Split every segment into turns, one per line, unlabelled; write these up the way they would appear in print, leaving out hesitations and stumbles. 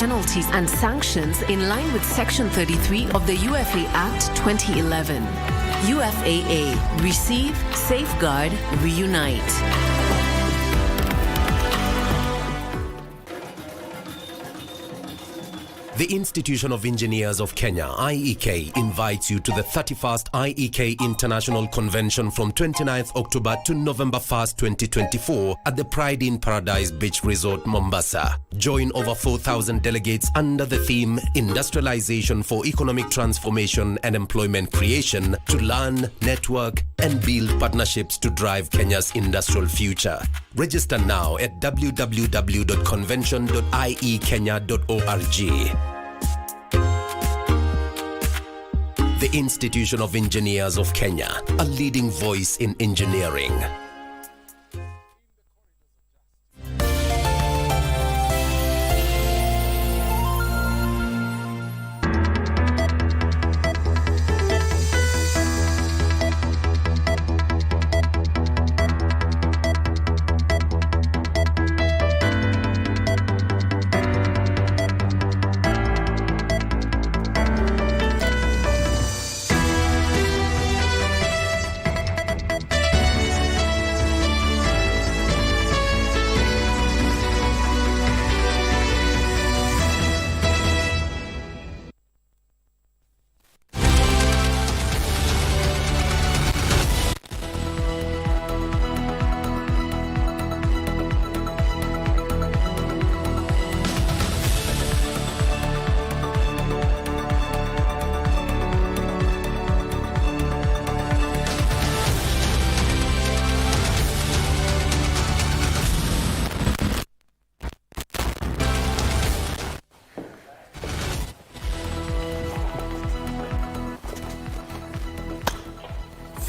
penalties and sanctions in line with Section 33 of the UFA Act 2011. UFAA. Receive, safeguard, reunite.
The Institution of Engineers of Kenya, IEK, invites you to the 31st IEK International Convention from 29th October to November 1st, 2024 at the Pride in Paradise Beach Resort, Mombasa. Join over 4,000 delegates under the theme Industrialization for Economic Transformation and Employment Creation to learn, network, and build partnerships to drive Kenya's industrial future. Register now at www.convention.iekenya.org. The Institution of Engineers of Kenya, a leading voice in engineering.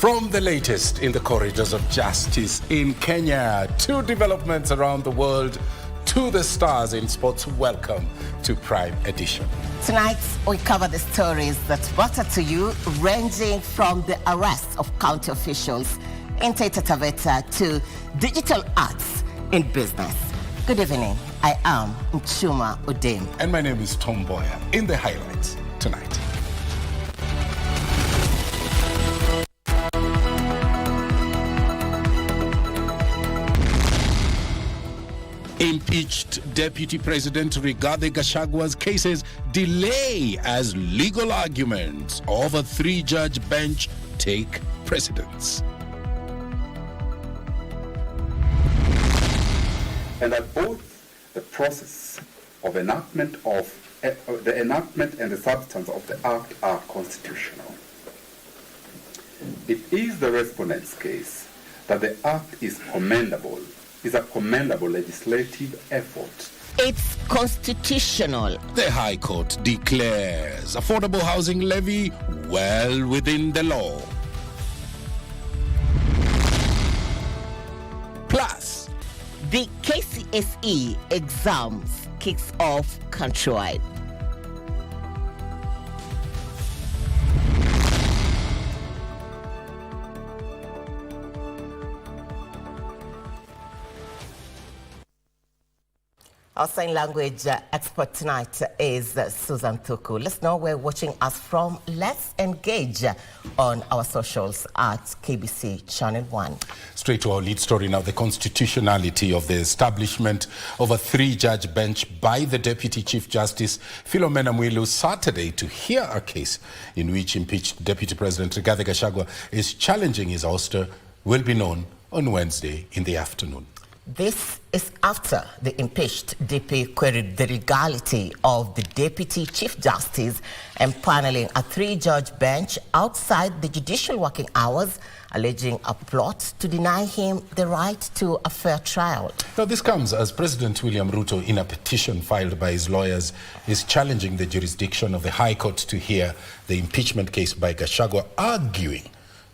From the latest in the corridors of justice in Kenya to developments around the world to the stars in sports, welcome to Prime Edition.
Tonight, we cover the stories that matter to you, ranging from the arrest of county officials in Taita Taveta to digital arts in business. Good evening. I am Muchuma Odim.
And my name is Mboya. In the highlights tonight. Impeached Deputy President Rigathi Gachagwa's cases delay as legal arguments of a three-judge bench take precedence.
And that both the process of enactment of the enactment and the substance of the act are constitutional. It is the respondent's case that the act is a commendable legislative effort.
It's constitutional.
The High Court declares affordable housing levy well within the law. Plus,
the KCSE exams kicks off countrywide. Our sign language expert tonight is Susan Thuku. Let's know where you're watching us from. Let's engage on our socials at KBC Channel 1.
Straight to our lead story now, the constitutionality of the establishment of a three-judge bench by the Deputy Chief Justice Philomena Mwilu Saturday to hear a case in which impeached Deputy President Rigathi Gachagua is challenging his ouster will be known on Wednesday in the afternoon.
This is after the impeached DP queried the legality of the Deputy Chief Justice empaneling a three-judge bench outside the judicial working hours, alleging a plot to deny him the right to a fair trial.
Now, this comes as President William Ruto, in a petition filed by his lawyers, is challenging the jurisdiction of the High Court to hear the impeachment case by Gachagua, arguing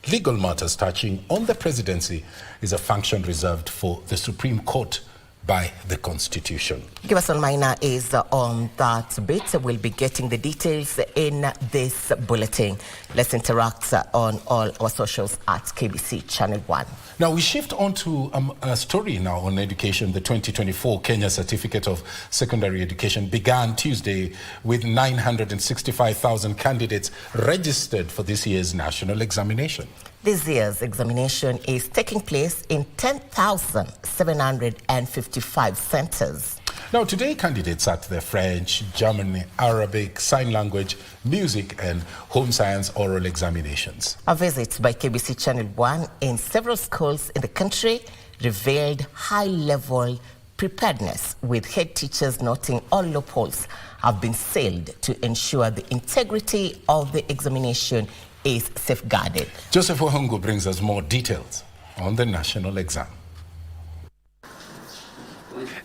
legal matters touching on the presidency is a function reserved for the Supreme Court by the Constitution.
Giverson Minor is on that bit. We'll be getting the details in this bulletin. Let's interact on all our socials at KBC Channel 1.
Now we shift on to a story now on education. The 2024 Kenya Certificate of Secondary Education began Tuesday with 965,000 candidates registered for this year's national examination.
This year's examination is taking place in 10,755 centers.
Now today, candidates at the French, German, Arabic, Sign Language, Music and Home Science oral examinations.
A visit by KBC Channel 1 in several schools in the country revealed high-level preparedness, with head teachers noting all loopholes have been sealed to ensure the integrity of the examination is safeguarded.
Joseph Wahungu brings us more details on the national exam.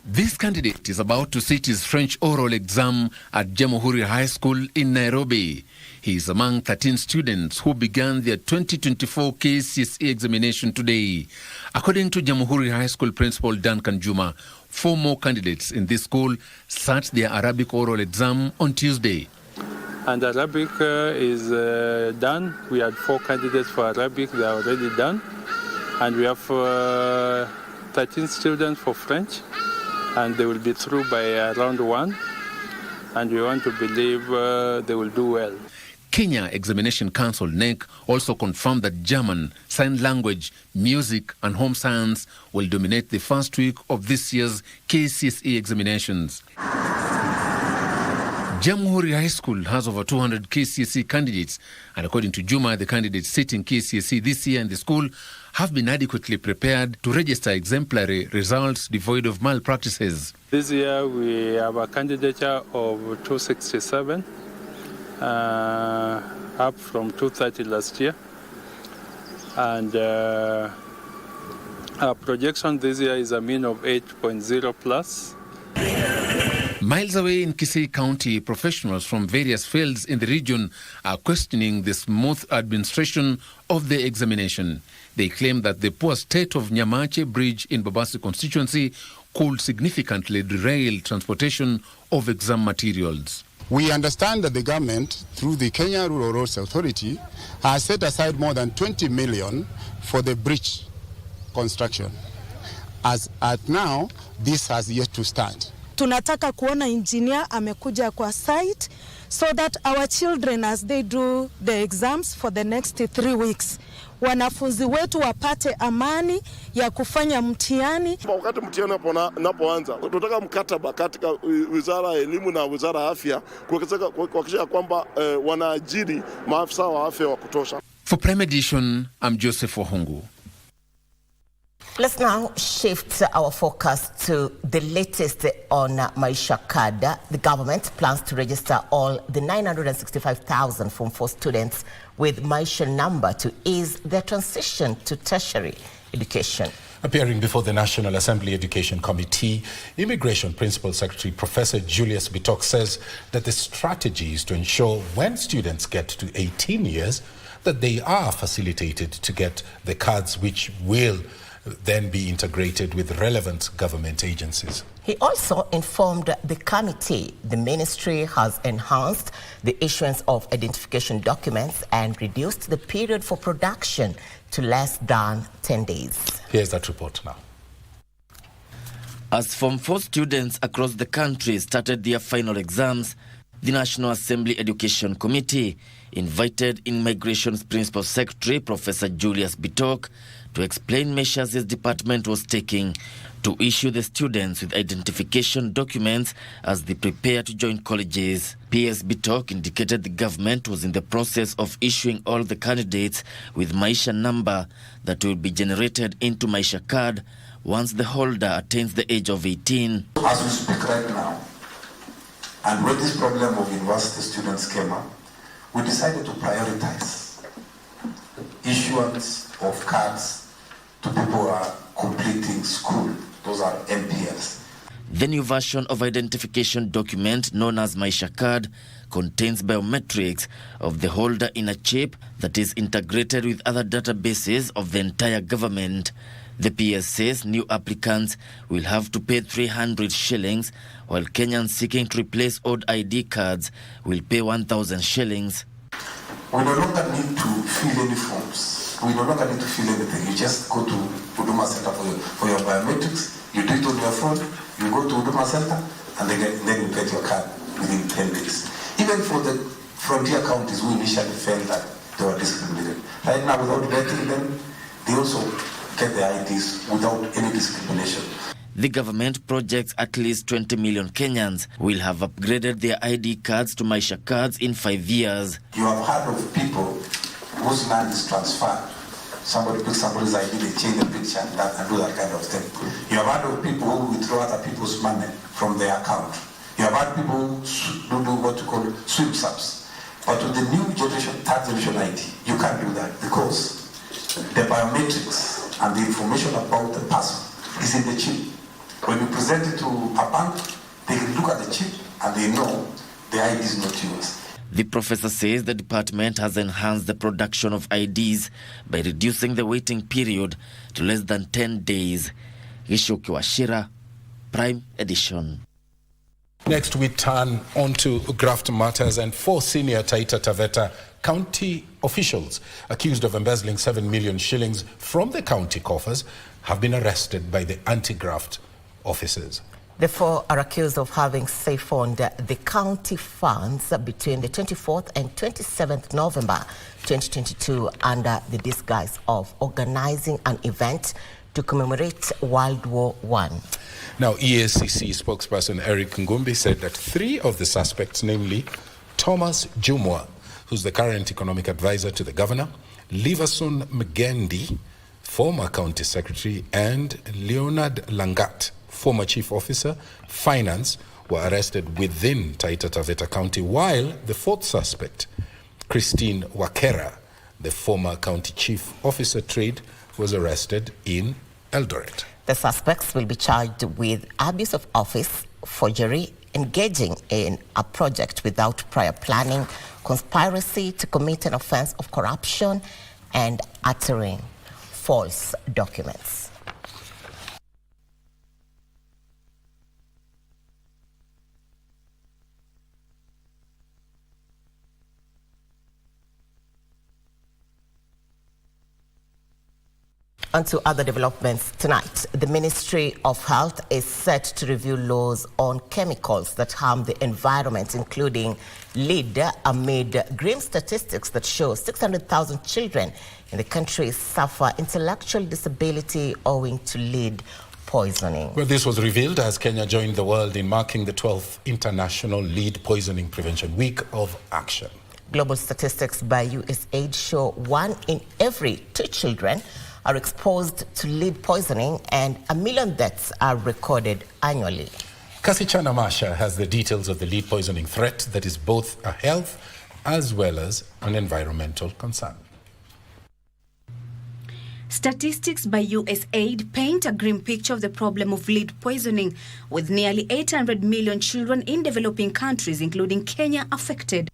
This candidate is about to sit his French oral exam at Jamhuri High School in Nairobi. He is among 13 students who began their 2024 KCSE examination today. According to Jamhuri High School Principal Duncan Juma, 4 more candidates in this school sat their Arabic oral exam on Tuesday.
And Arabic is done. We had 4 candidates for Arabic, they are already done. And we have 13 students for French, and they will be through by round 1. And we want to believe they will do well.
Kenya Examination Council (NEC) also confirmed that German, Sign Language, Music and Home Science will dominate the first week of this year's KCSE examinations. Jamhuri High School has over 200 KCSE candidates, and according to Juma, the candidates sitting KCSE this year in the school have been adequately prepared to register exemplary results devoid of malpractices.
This year we have a candidature of 267, up from 230 last year. And our projection this year is a mean of 8.0 plus.
Miles away in Kisii County, professionals from various fields in the region are questioning the smooth administration of the examination. They claim that the poor state of Nyamache Bridge in Babasi constituency could significantly derail transportation of exam materials.
We understand that the government, through the Kenya Rural Roads Authority, has set aside more than 20 million for the bridge construction. As at now, this has yet to start.
Tunataka kuona engineer amekuja kwa site so that our children, as they do the exams for the next 3 weeks, wanafunzi wetu wapate amani ya kufanya mtihani.
Wakati mtihani unapoanza, tunataka mkataba katika Wizara ya Elimu na Wizara ya Afya kuhakikisha kwamba wanaajiri maafisa wa afya wa kutosha.
For Prime Edition, I'm Joseph Wahungu.
Let's now shift our focus to the latest on Maisha Card. The government plans to register all the 965,000 Form 4 students with Maisha number to ease their transition to tertiary education.
Appearing before the National Assembly Education Committee, Immigration Principal Secretary Professor Julius Bitok says that the strategy is to ensure when students get to 18 years that they are facilitated to get the cards, which will then be integrated with relevant government agencies.
He also informed the committee the ministry has enhanced the issuance of identification documents and reduced the period for production to less than 10 days.
Here's that report now.
As Form 4 students across the country started their final exams, the National Assembly Education Committee invited Immigration's Principal Secretary, Professor Julius Bitok, to explain measures his department was taking to issue the students with identification documents as they prepare to join colleges. PS Bitok indicated the government was in the process of issuing all the candidates with Maisha number that will be generated into Maisha Card once the holder attains the age of 18.
As we speak right now, and when this problem of university students came up, we decided to prioritize issuance of cards to people who are completing school. Those are MPLs.
The new version of identification document known as Maisha Card contains biometrics of the holder in a chip that is integrated with other databases of the entire government. The PS says new applicants will have to pay 300 shillings, while Kenyans seeking to replace old ID cards will pay 1,000 shillings.
We no longer need to fill any forms. We no longer need to fill anything. You just go to Huduma Center for your biometrics. You do it on your phone. You go to Huduma Center, and then you get your card within 10 days. Even for the frontier counties who initially felt that they were discriminated. Right now, without vetting them, they also get their IDs without any discrimination.
The government projects at least 20 million Kenyans will have upgraded their ID cards to Maisha cards in 5 years.
You have heard of people whose land is transferred. Somebody picks somebody's ID, they change the picture and do that kind of thing. You have heard of people who withdraw other people's money from their account. You have heard people who do what you call sweep-ups. But with the new generation, third generation ID, you can't do that because the biometrics and the information about the person is in the chip. When you present it to a bank, they can look at the chip and they know the ID is not yours.
The professor says the department has enhanced the production of IDs by reducing the waiting period to less than 10 days. Gishoki Washira, Prime Edition.
Next, we turn on to graft matters, and 4 senior Taita Taveta county officials accused of embezzling 7 million shillings from the county coffers have been arrested by the anti-graft officers.
The 4 are accused of having siphoned the county funds between the 24th and 27th November 2022 under the disguise of organizing an event to commemorate World War I.
Now, EACC spokesperson Eric Ngumbi said that 3 of the suspects, namely Thomas Jumwa, who's the current economic advisor to the governor, Liverson Mgendi, former county secretary, and Leonard Langat, former chief officer, finance, were arrested within Taita Taveta County, while the 4th suspect, Christine Wakera, the former county chief officer trade, was arrested in Eldoret.
The suspects will be charged with abuse of office, forgery, engaging in a project without prior planning, conspiracy to commit an offense of corruption, and uttering false documents. On to other developments tonight. The Ministry of Health is set to review laws on chemicals that harm the environment, including lead, amid grim statistics that show 600,000 children in the country suffer intellectual disability owing to lead poisoning.
Well, this was revealed as Kenya joined the world in marking the 12th International Lead Poisoning Prevention Week of Action.
Global statistics by USAID show 1 in every 2 children are exposed to lead poisoning, and 1 million deaths are recorded annually.
Kasichana Masha has the details of the lead poisoning threat that is both a health as well as an environmental concern.
Statistics by USAID paint a grim picture of the problem of lead poisoning, with nearly 800 million children in developing countries, including Kenya, affected.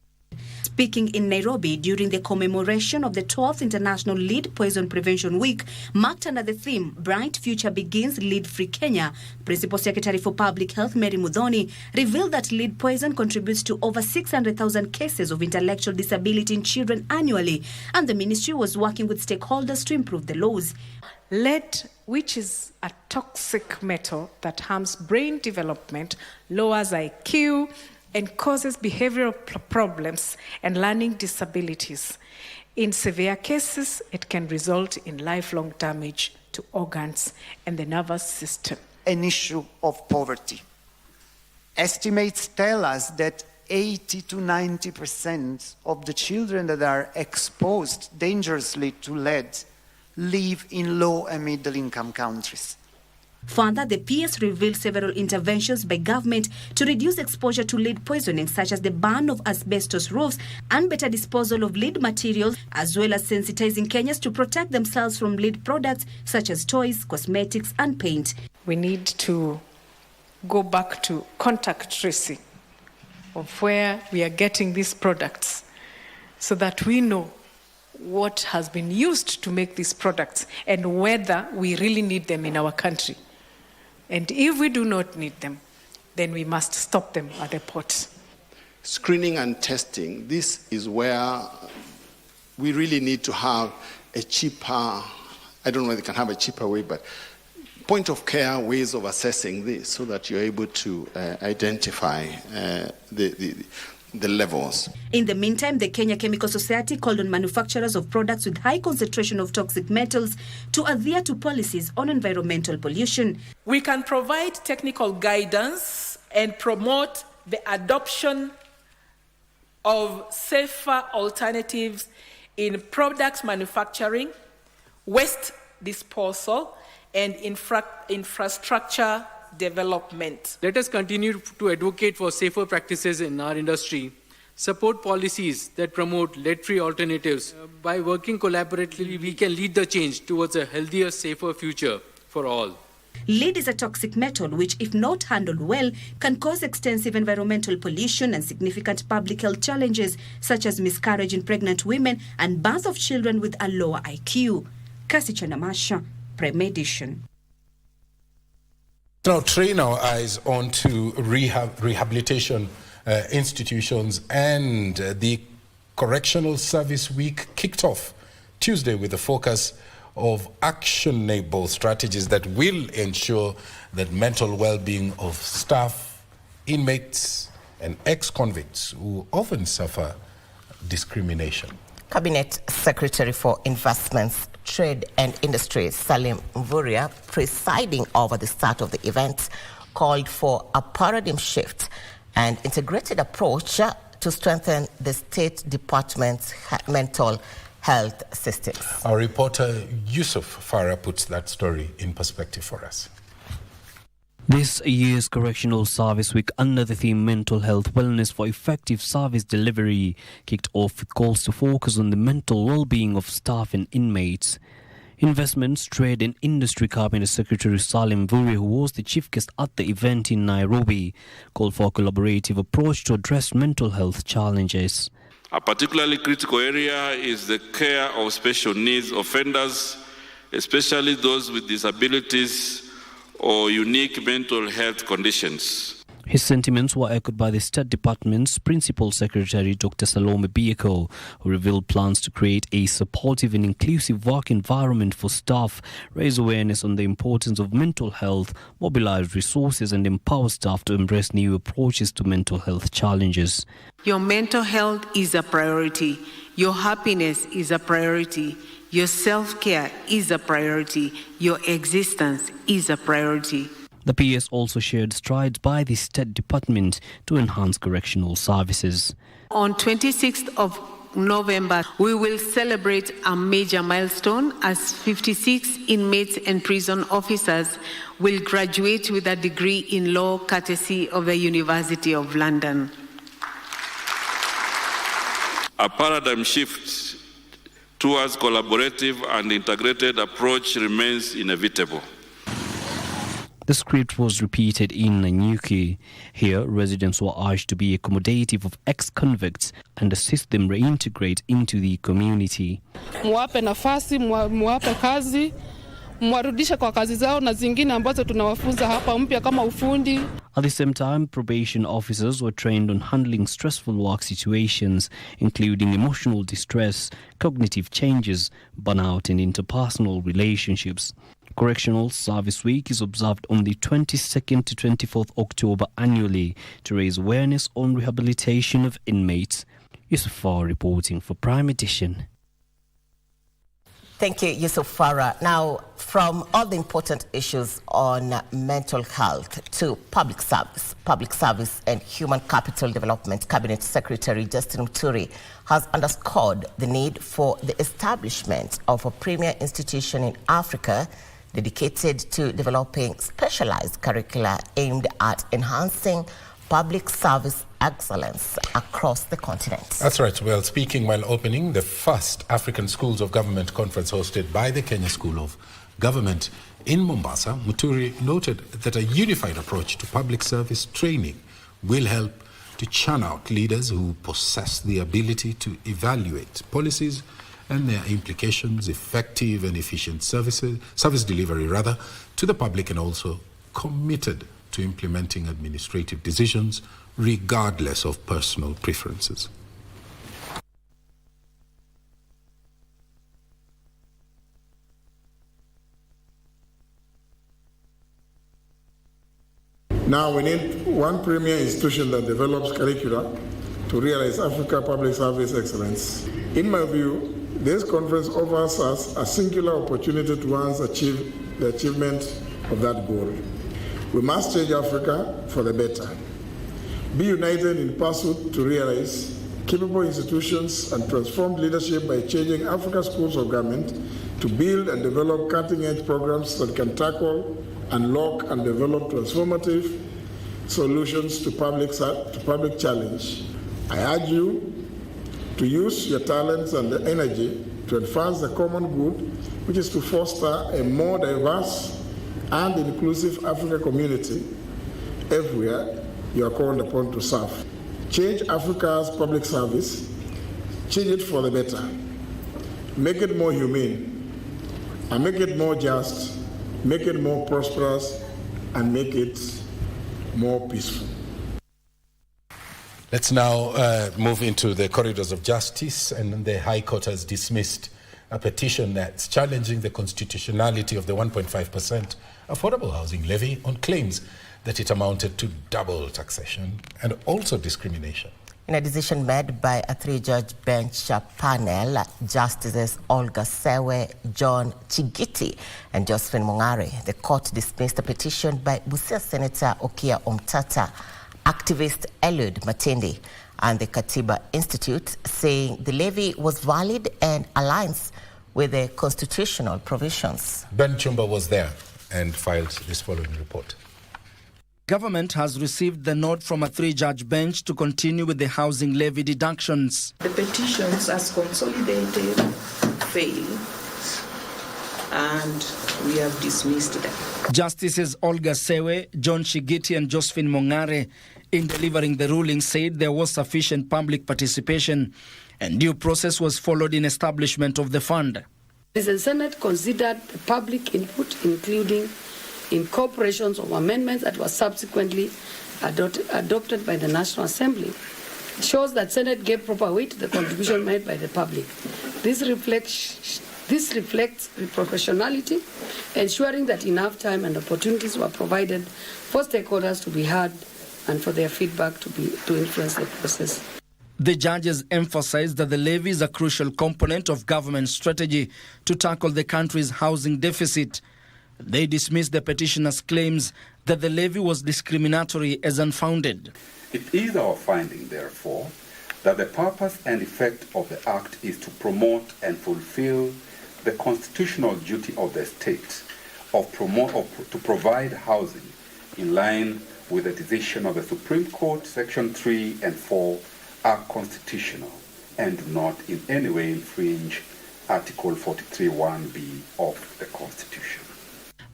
Speaking in Nairobi during the commemoration of the 12th International Lead Poison Prevention Week, marked under the theme Bright Future Begins Lead-Free Kenya, Principal Secretary for Public Health Mary Muthoni revealed that lead poison contributes to over 600,000 cases of intellectual disability in children annually, and the ministry was working with stakeholders to improve the laws.
Lead, which is a toxic metal that harms brain development, lowers IQ, and causes behavioral problems and learning disabilities. In severe cases, it can result in lifelong damage to organs and the nervous system.
An issue of poverty. Estimates tell us that 80 to 90% of the children that are exposed dangerously to lead live in low and middle income countries.
Further, the PS revealed several interventions by government to reduce exposure to lead poisoning, such as the ban of asbestos roofs and better disposal of lead materials, as well as sensitizing Kenyans to protect themselves from lead products such as toys, cosmetics, and paint.
We need to go back to contact tracing of where we are getting these products so that we know what has been used to make these products and whether we really need them in our country. And if we do not need them, then we must stop them at the port.
Screening and testing, this is where we really need to have a cheaper, I don't know whether they can have a cheaper way, but point of care ways of assessing this so that you're able to identify the levels.
In the meantime, the Kenya Chemical Society called on manufacturers of products with high concentration of toxic metals to adhere to policies on environmental pollution.
We can provide technical guidance and promote the adoption of safer alternatives in products manufacturing, waste disposal, and infrastructure development.
Let us continue to advocate for safer practices in our industry, support policies that promote lead-free alternatives. By working collaboratively, we can lead the change towards a healthier, safer future for all.
Lead is a toxic metal which, if not handled well, can cause extensive environmental pollution and significant public health challenges such as miscarriage in pregnant women and birth of children with a lower IQ. Kasi Chanamasha, Prime Edition.
Now train our eyes onto rehabilitation institutions, and the Correctional Service Week kicked off Tuesday with a focus of actionable strategies that will ensure that mental well-being of staff, inmates, and ex-convicts who often suffer discrimination.
Cabinet Secretary for Investments, Trade and Industry, Salim Mboya, presiding over the start of the event, called for a paradigm shift and integrated approach to strengthen the State Department's mental health systems.
Our reporter Yusuf Farah puts that story in perspective for us.
This year's Correctional Service Week, under the theme Mental Health Wellness for Effective Service Delivery, kicked off with calls to focus on the mental well-being of staff and inmates. Investments, Trade and Industry Cabinet Secretary Salim Mboya, who was the chief guest at the event in Nairobi, called for a collaborative approach to address mental health challenges.
A particularly critical area is the care of special needs offenders, especially those with disabilities or unique mental health conditions.
His sentiments were echoed by the State Department's Principal Secretary, Dr. Salome Bieko, who revealed plans to create a supportive and inclusive work environment for staff, raise awareness on the importance of mental health, mobilize resources, and empower staff to embrace new approaches to mental health challenges.
Your mental health is a priority. Your happiness is a priority. Your self-care is a priority. Your existence is a priority.
The PS also shared strides by the State Department to enhance correctional services.
On 26th of November, we will celebrate a major milestone as 56 inmates and prison officers will graduate with a degree in law courtesy of the University of London.
A paradigm shift towards collaborative and integrated approach remains inevitable.
The script was repeated in Nanyuki. Here, residents were urged to be accommodative of ex-convicts and assist them reintegrate into the community.
Mwape nafasi, mwape kazi, mwarudishe kwa kazi zao na zingine ambazo tunawafunza hapa mpya kama ufundi.
At the same time, probation officers were trained on handling stressful work situations, including emotional distress, cognitive changes, burnout, and interpersonal relationships. Correctional Service Week is observed on the 22nd to 24th October annually to raise awareness on rehabilitation of inmates. Yusuf Farah reporting for Prime Edition.
Thank you, Yusuf Farah. Now, from all the important issues on mental health to public service and human capital development, Cabinet Secretary Justin Muturi has underscored the need for the establishment of a premier institution in Africa dedicated to developing specialized curricula aimed at enhancing public service excellence across the continent.
That's right. Well, speaking while opening the first African Schools of Government conference hosted by the Kenya School of Government in Mombasa, Muturi noted that a unified approach to public service training will help to churn out leaders who possess the ability to evaluate policies and their implications, effective and efficient service delivery to the public, and also committed to implementing administrative decisions regardless of personal preferences.
Now we need one premier institution that develops curricula to realize Africa public service excellence. In my view, this conference offers us a singular opportunity to once achieve the achievement of that goal. We must change Africa for the better. Be united in pursuit to realize capable institutions and transform leadership by changing Africa's schools of government to build and develop cutting-edge programs that can tackle, unlock, and develop transformative solutions to public challenge. I urge you to use your talents and the energy to advance the common good, which is to foster a more diverse and inclusive African community everywhere you are called upon to serve. Change Africa's public service, change it for the better, make it more humane, and make it more just, make it more prosperous, and make it more peaceful.
Let's now move into the corridors of justice, and the High Court has dismissed a petition that's challenging the constitutionality of the 1.5% affordable housing levy on claims that it amounted to double taxation and also discrimination.
In a decision made by a three-judge bench panel, Justices Olga Sewe, John Chigiti, and Josephine Mongare, the court dismissed a petition by Busia Senator Okia Omtata, activist Eliud Matindi, and the Katiba Institute, saying the levy was valid and aligns with the constitutional provisions.
Ben Chumba was there and filed this following report.
Government has received the nod from a three-judge bench to continue with the housing levy deductions.
The petitions as consolidated fail, and we have dismissed them.
Justices Olga Sewe, John Chigiti, and Josephine Mongare, in delivering the ruling, said there was sufficient public participation and due process was followed in establishment of the fund.
The Senate considered the public input, including incorporations of amendments that were subsequently adopted by the National Assembly. It shows that Senate gave proper weight to the contribution made by the public. This reflects the professionality, ensuring that enough time and opportunities were provided for stakeholders to be heard and for their feedback to influence the process.
The judges emphasized that the levy is a crucial component of government strategy to tackle the country's housing deficit. They dismissed the petitioner's claims that the levy was discriminatory as unfounded.
It is our finding, therefore, that the purpose and effect of the Act is to promote and fulfill the constitutional duty of the state to provide housing in line with the decision of the Supreme Court. Section 3 and 4 are constitutional and do not in any way infringe Article 43(1)(b) of the Constitution.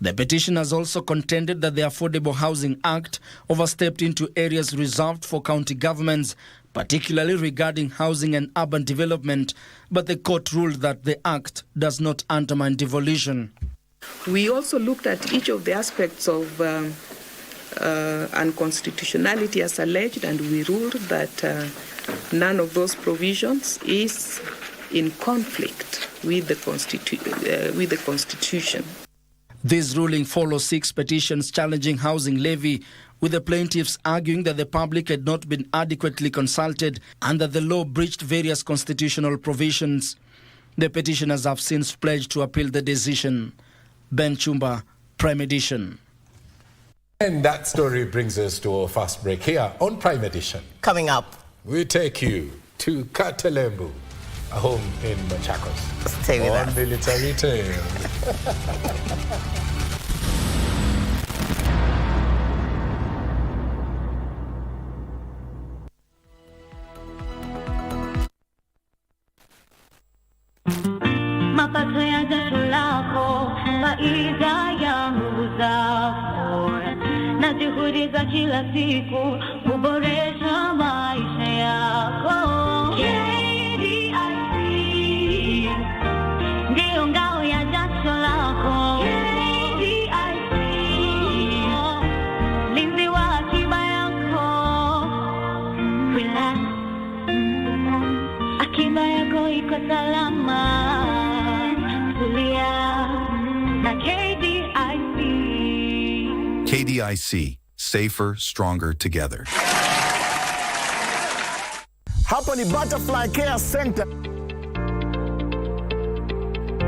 The petitioners also contended that the Affordable Housing Act overstepped into areas reserved for county governments, particularly regarding housing and urban development, but the court ruled that the Act does not undermine devolution.
We also looked at each of the aspects of unconstitutionality as alleged, and we ruled that none of those provisions is in conflict with the Constitution.
This ruling follows 6 petitions challenging housing levy, with the plaintiffs arguing that the public had not been adequately consulted and that the law breached various constitutional provisions. The petitioners have since pledged to appeal the decision. Ben Chumba, Prime Edition.
And that story brings us to our first break here on Prime Edition.
Coming up,
we take you to Katelembu, a home in Machakos.
Stay with us.
On Military Tale.
Mapato ya jasho lako, faida ya nguvu zako, na juhudi za kila siku kuboresha maisha yako. KBC relax. Akiba yako iko salama, tulia na KDIC.
KDIC, safer, stronger together.
Hapa ni Butterfly Care Center.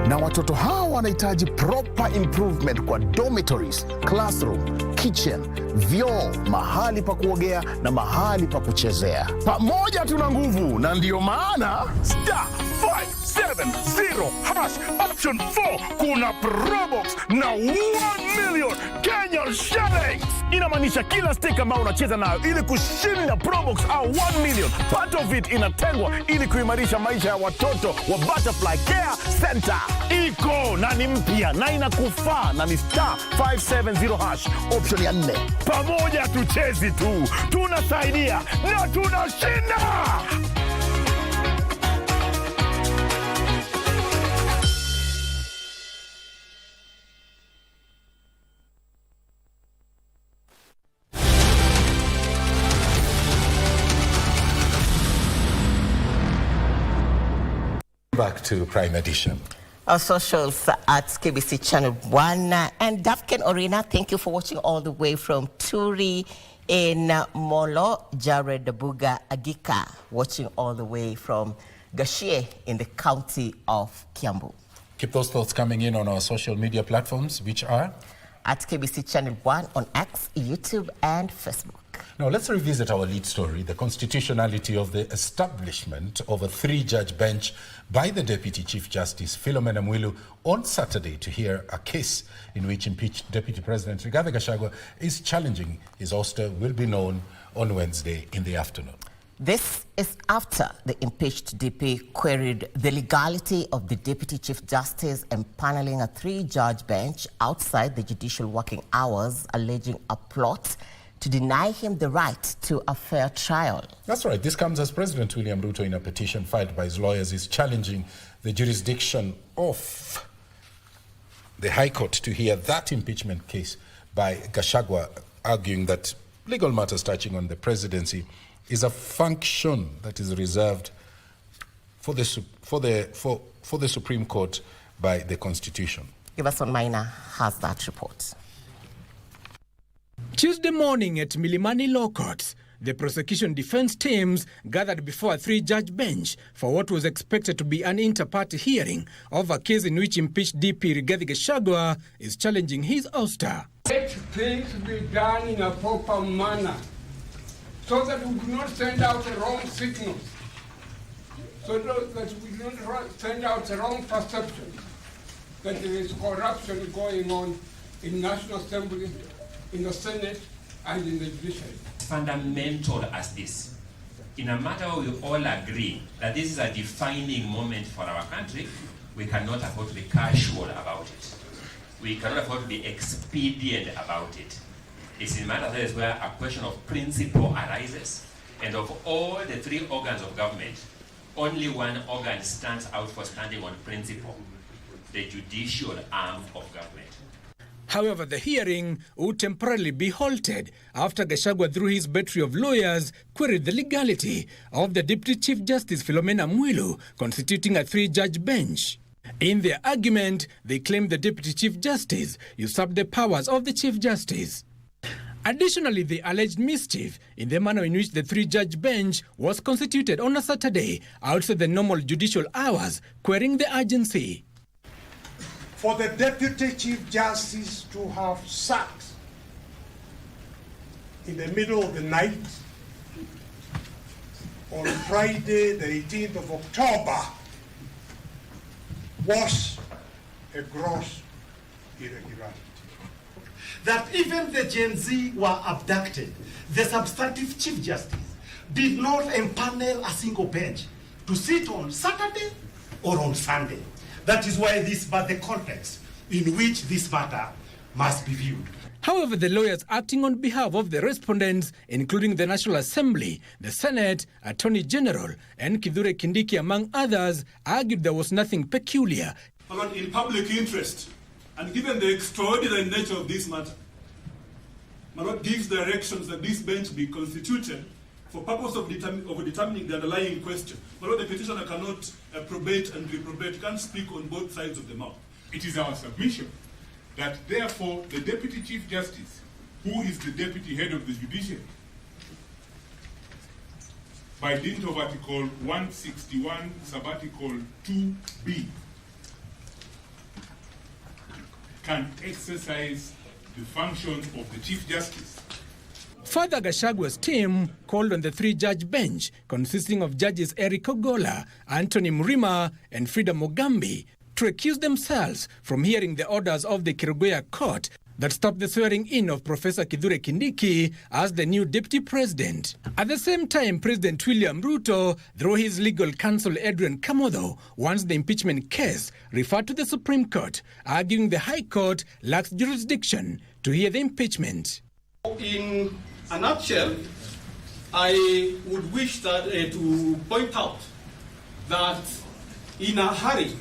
Na watoto hao wanahitaji proper improvement kwa dormitories, classroom, kitchen, vyoo, mahali pa kuogea na mahali pa kuchezea. Pamoja tuna nguvu, na ndio maana *570# option 4 kuna Probox na 1 million Kenyan shillings. Inamaanisha kila stick ambao unacheza nayo ili kushinda Probox au 1 million, part of it inatengwa ili kuimarisha maisha ya watoto wa Butterfly Care Center. Iko na ni mpya na inakufaa na ni *570# option ya 4. Pamoja tuchezi tu, tunasaidia na tunashinda.
Back to Prime Edition.
Our socials at KBC Channel 1. And Dafken Orina, thank you for watching all the way from Turi in Molo. Jared Buga Agika, watching all the way from Gashie in the county of Kiambu.
Keep those thoughts coming in on our social media platforms, which are?
At KBC Channel 1 on X, YouTube, and Facebook.
Now, let's revisit our lead story, the constitutionality of the establishment of a 3-judge bench by the Deputy Chief Justice Philomena Mwilu on Saturday to hear a case in which impeached Deputy President Rigathi Gachagua is challenging his ouster will be known on Wednesday in the afternoon.
This is after the impeached DP queried the legality of the Deputy Chief Justice empaneling a 3-judge bench outside the judicial working hours, alleging a plot to deny him the right to a fair trial.
That's right. This comes as President William Ruto, in a petition filed by his lawyers, is challenging the jurisdiction of the High Court to hear that impeachment case by Gachagua, arguing that legal matters touching on the presidency is a function that is reserved for the Supreme Court by the Constitution.
Giverson Maina has that report.
Tuesday morning at Milimani Law Courts, the prosecution defense teams gathered before a 3-judge bench for what was expected to be an inter-party hearing of a case in which impeached DP Rigathi Gachagua is challenging his ouster.
Let things be done in a proper manner so that we do not send out the wrong signals, so that we do not send out the wrong perception that there is corruption going on in National Assembly, in the Senate, and in the judiciary.
Fundamental as this, in a matter where we all agree that this is a defining moment for our country, we cannot afford to be casual about it. We cannot afford to be expedient about it. It's in a matter that is where a question of principle arises, and of all the 3 organs of government, only one organ stands out for standing on principle: the judicial arm of government.
However, the hearing would temporarily be halted after Gachagua, through his battery of lawyers, queried the legality of the Deputy Chief Justice Philomena Mwilu constituting a 3-judge bench. In their argument, they claimed the Deputy Chief Justice usurped the powers of the Chief Justice. Additionally, they alleged mischief in the manner in which the 3-judge bench was constituted on a Saturday outside the normal judicial hours, querying the urgency.
For the Deputy Chief Justice to have sat in the middle of the night on Friday, the 18th of October, was a gross irregularity.
That even the Gen Z were abducted, the substantive Chief Justice did not empanel a single bench to sit on Saturday or on Sunday. That is why but the context in which this matter must be viewed.
However, the lawyers acting on behalf of the respondents, including the National Assembly, the Senate, Attorney General, and Kithure Kindiki, among others, argued there was nothing peculiar.
In public interest, and given the extraordinary nature of this matter, my Lord gives directions that this bench be constituted for purpose of determining the underlying question. But what the petitioner cannot probate and reprobate, can't speak on both sides of the mouth.
It is our submission that therefore the Deputy Chief Justice, who is the Deputy Head of the Judiciary, by dint of Article 161, Subarticle 2B, can exercise the functions of the Chief Justice.
Further, Gashagua's team called on the three-judge bench, consisting of judges Eric Ogola, Anthony Mrima, and Frida Mogambi, to recuse themselves from hearing the orders of the Kirugoya court that stopped the swearing-in of Professor Kithure Kindiki as the new deputy president. At the same time, President William Ruto, through his legal counsel Adrian Kamodho, wants the impeachment case referred to the Supreme Court, arguing the High Court lacks jurisdiction to hear the impeachment.
In a nutshell, I would wish that, to point out that in a hurry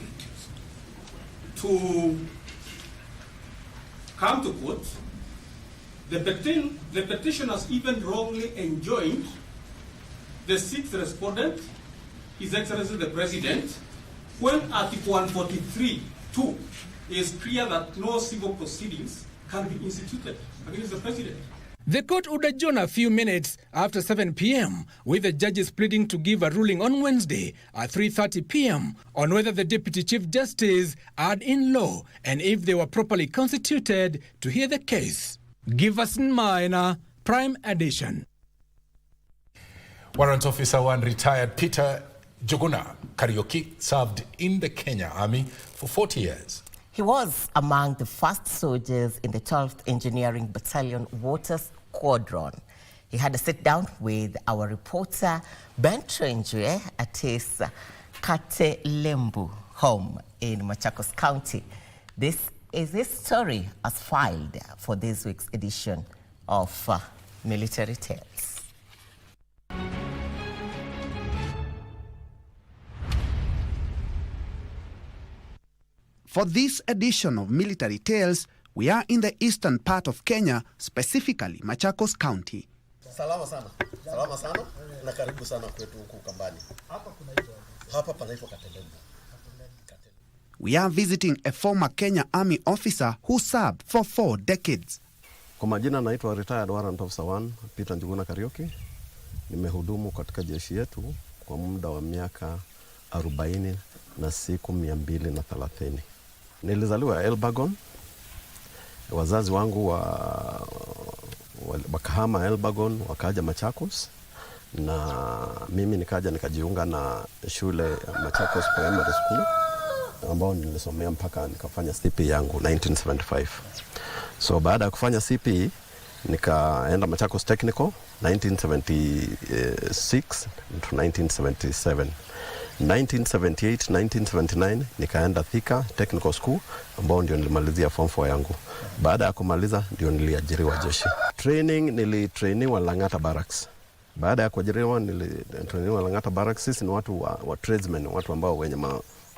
to come to court, the petitioners even wrongly enjoined the sixth respondent, His Excellency the President, when Article 143(2) is clear that no civil proceedings can be instituted against the President.
The court would adjourn a few minutes after 7 p.m., with the judges pleading to give a ruling on Wednesday at 3:30 p.m. on whether the Deputy Chief Justice are in law and if they were properly constituted to hear the case. Giverson Maina, Prime Edition.
Warrant Officer 1 retired Peter Joguna Kariuki served in the Kenya Army for 40 years.
He was among the first soldiers in the 12th Engineering Battalion Water Squadron. He had a sit-down with our reporter Ben Trenjwe at his Kate Lembu home in Machakos County. This is his story as filed for this week's edition of Military Tales.
For this edition of Military Tales, we are in the eastern part of Kenya, specifically Machakos County.
Salama sana. Salama sana na karibu sana kwetu huku Kambani. Hapa panaitwa Katelembu.
We are visiting a former Kenya Army officer who served for 4 decades.
Kwa majina naitwa Retired Warrant Officer 1 Peter Njuguna Kariuki. Nimehudumu katika jeshi yetu kwa muda wa miaka 40 na siku 230. Nilizaliwa Elbagon. Wazazi wangu wakahama Elbagon wakaja Machakos, na mimi nikaja nikajiunga na shule ya Machakos Primary School ambao nilisomea mpaka nikafanya CP yangu 1975. So baada ya kufanya CP nikaenda Machakos Technical 1976 to 1977. 1978-1979 nikaenda Thika Technical School ambao ndio nilimalizia form 4 yangu. Baada ya kumaliza ndio niliajiriwa jeshi. Nilitrainiwa Langata Barracks. Baada ya kuajiriwa nilitrainiwa Langata Barracks. Sisi ni watu wa tradesmen, watu ambao wenye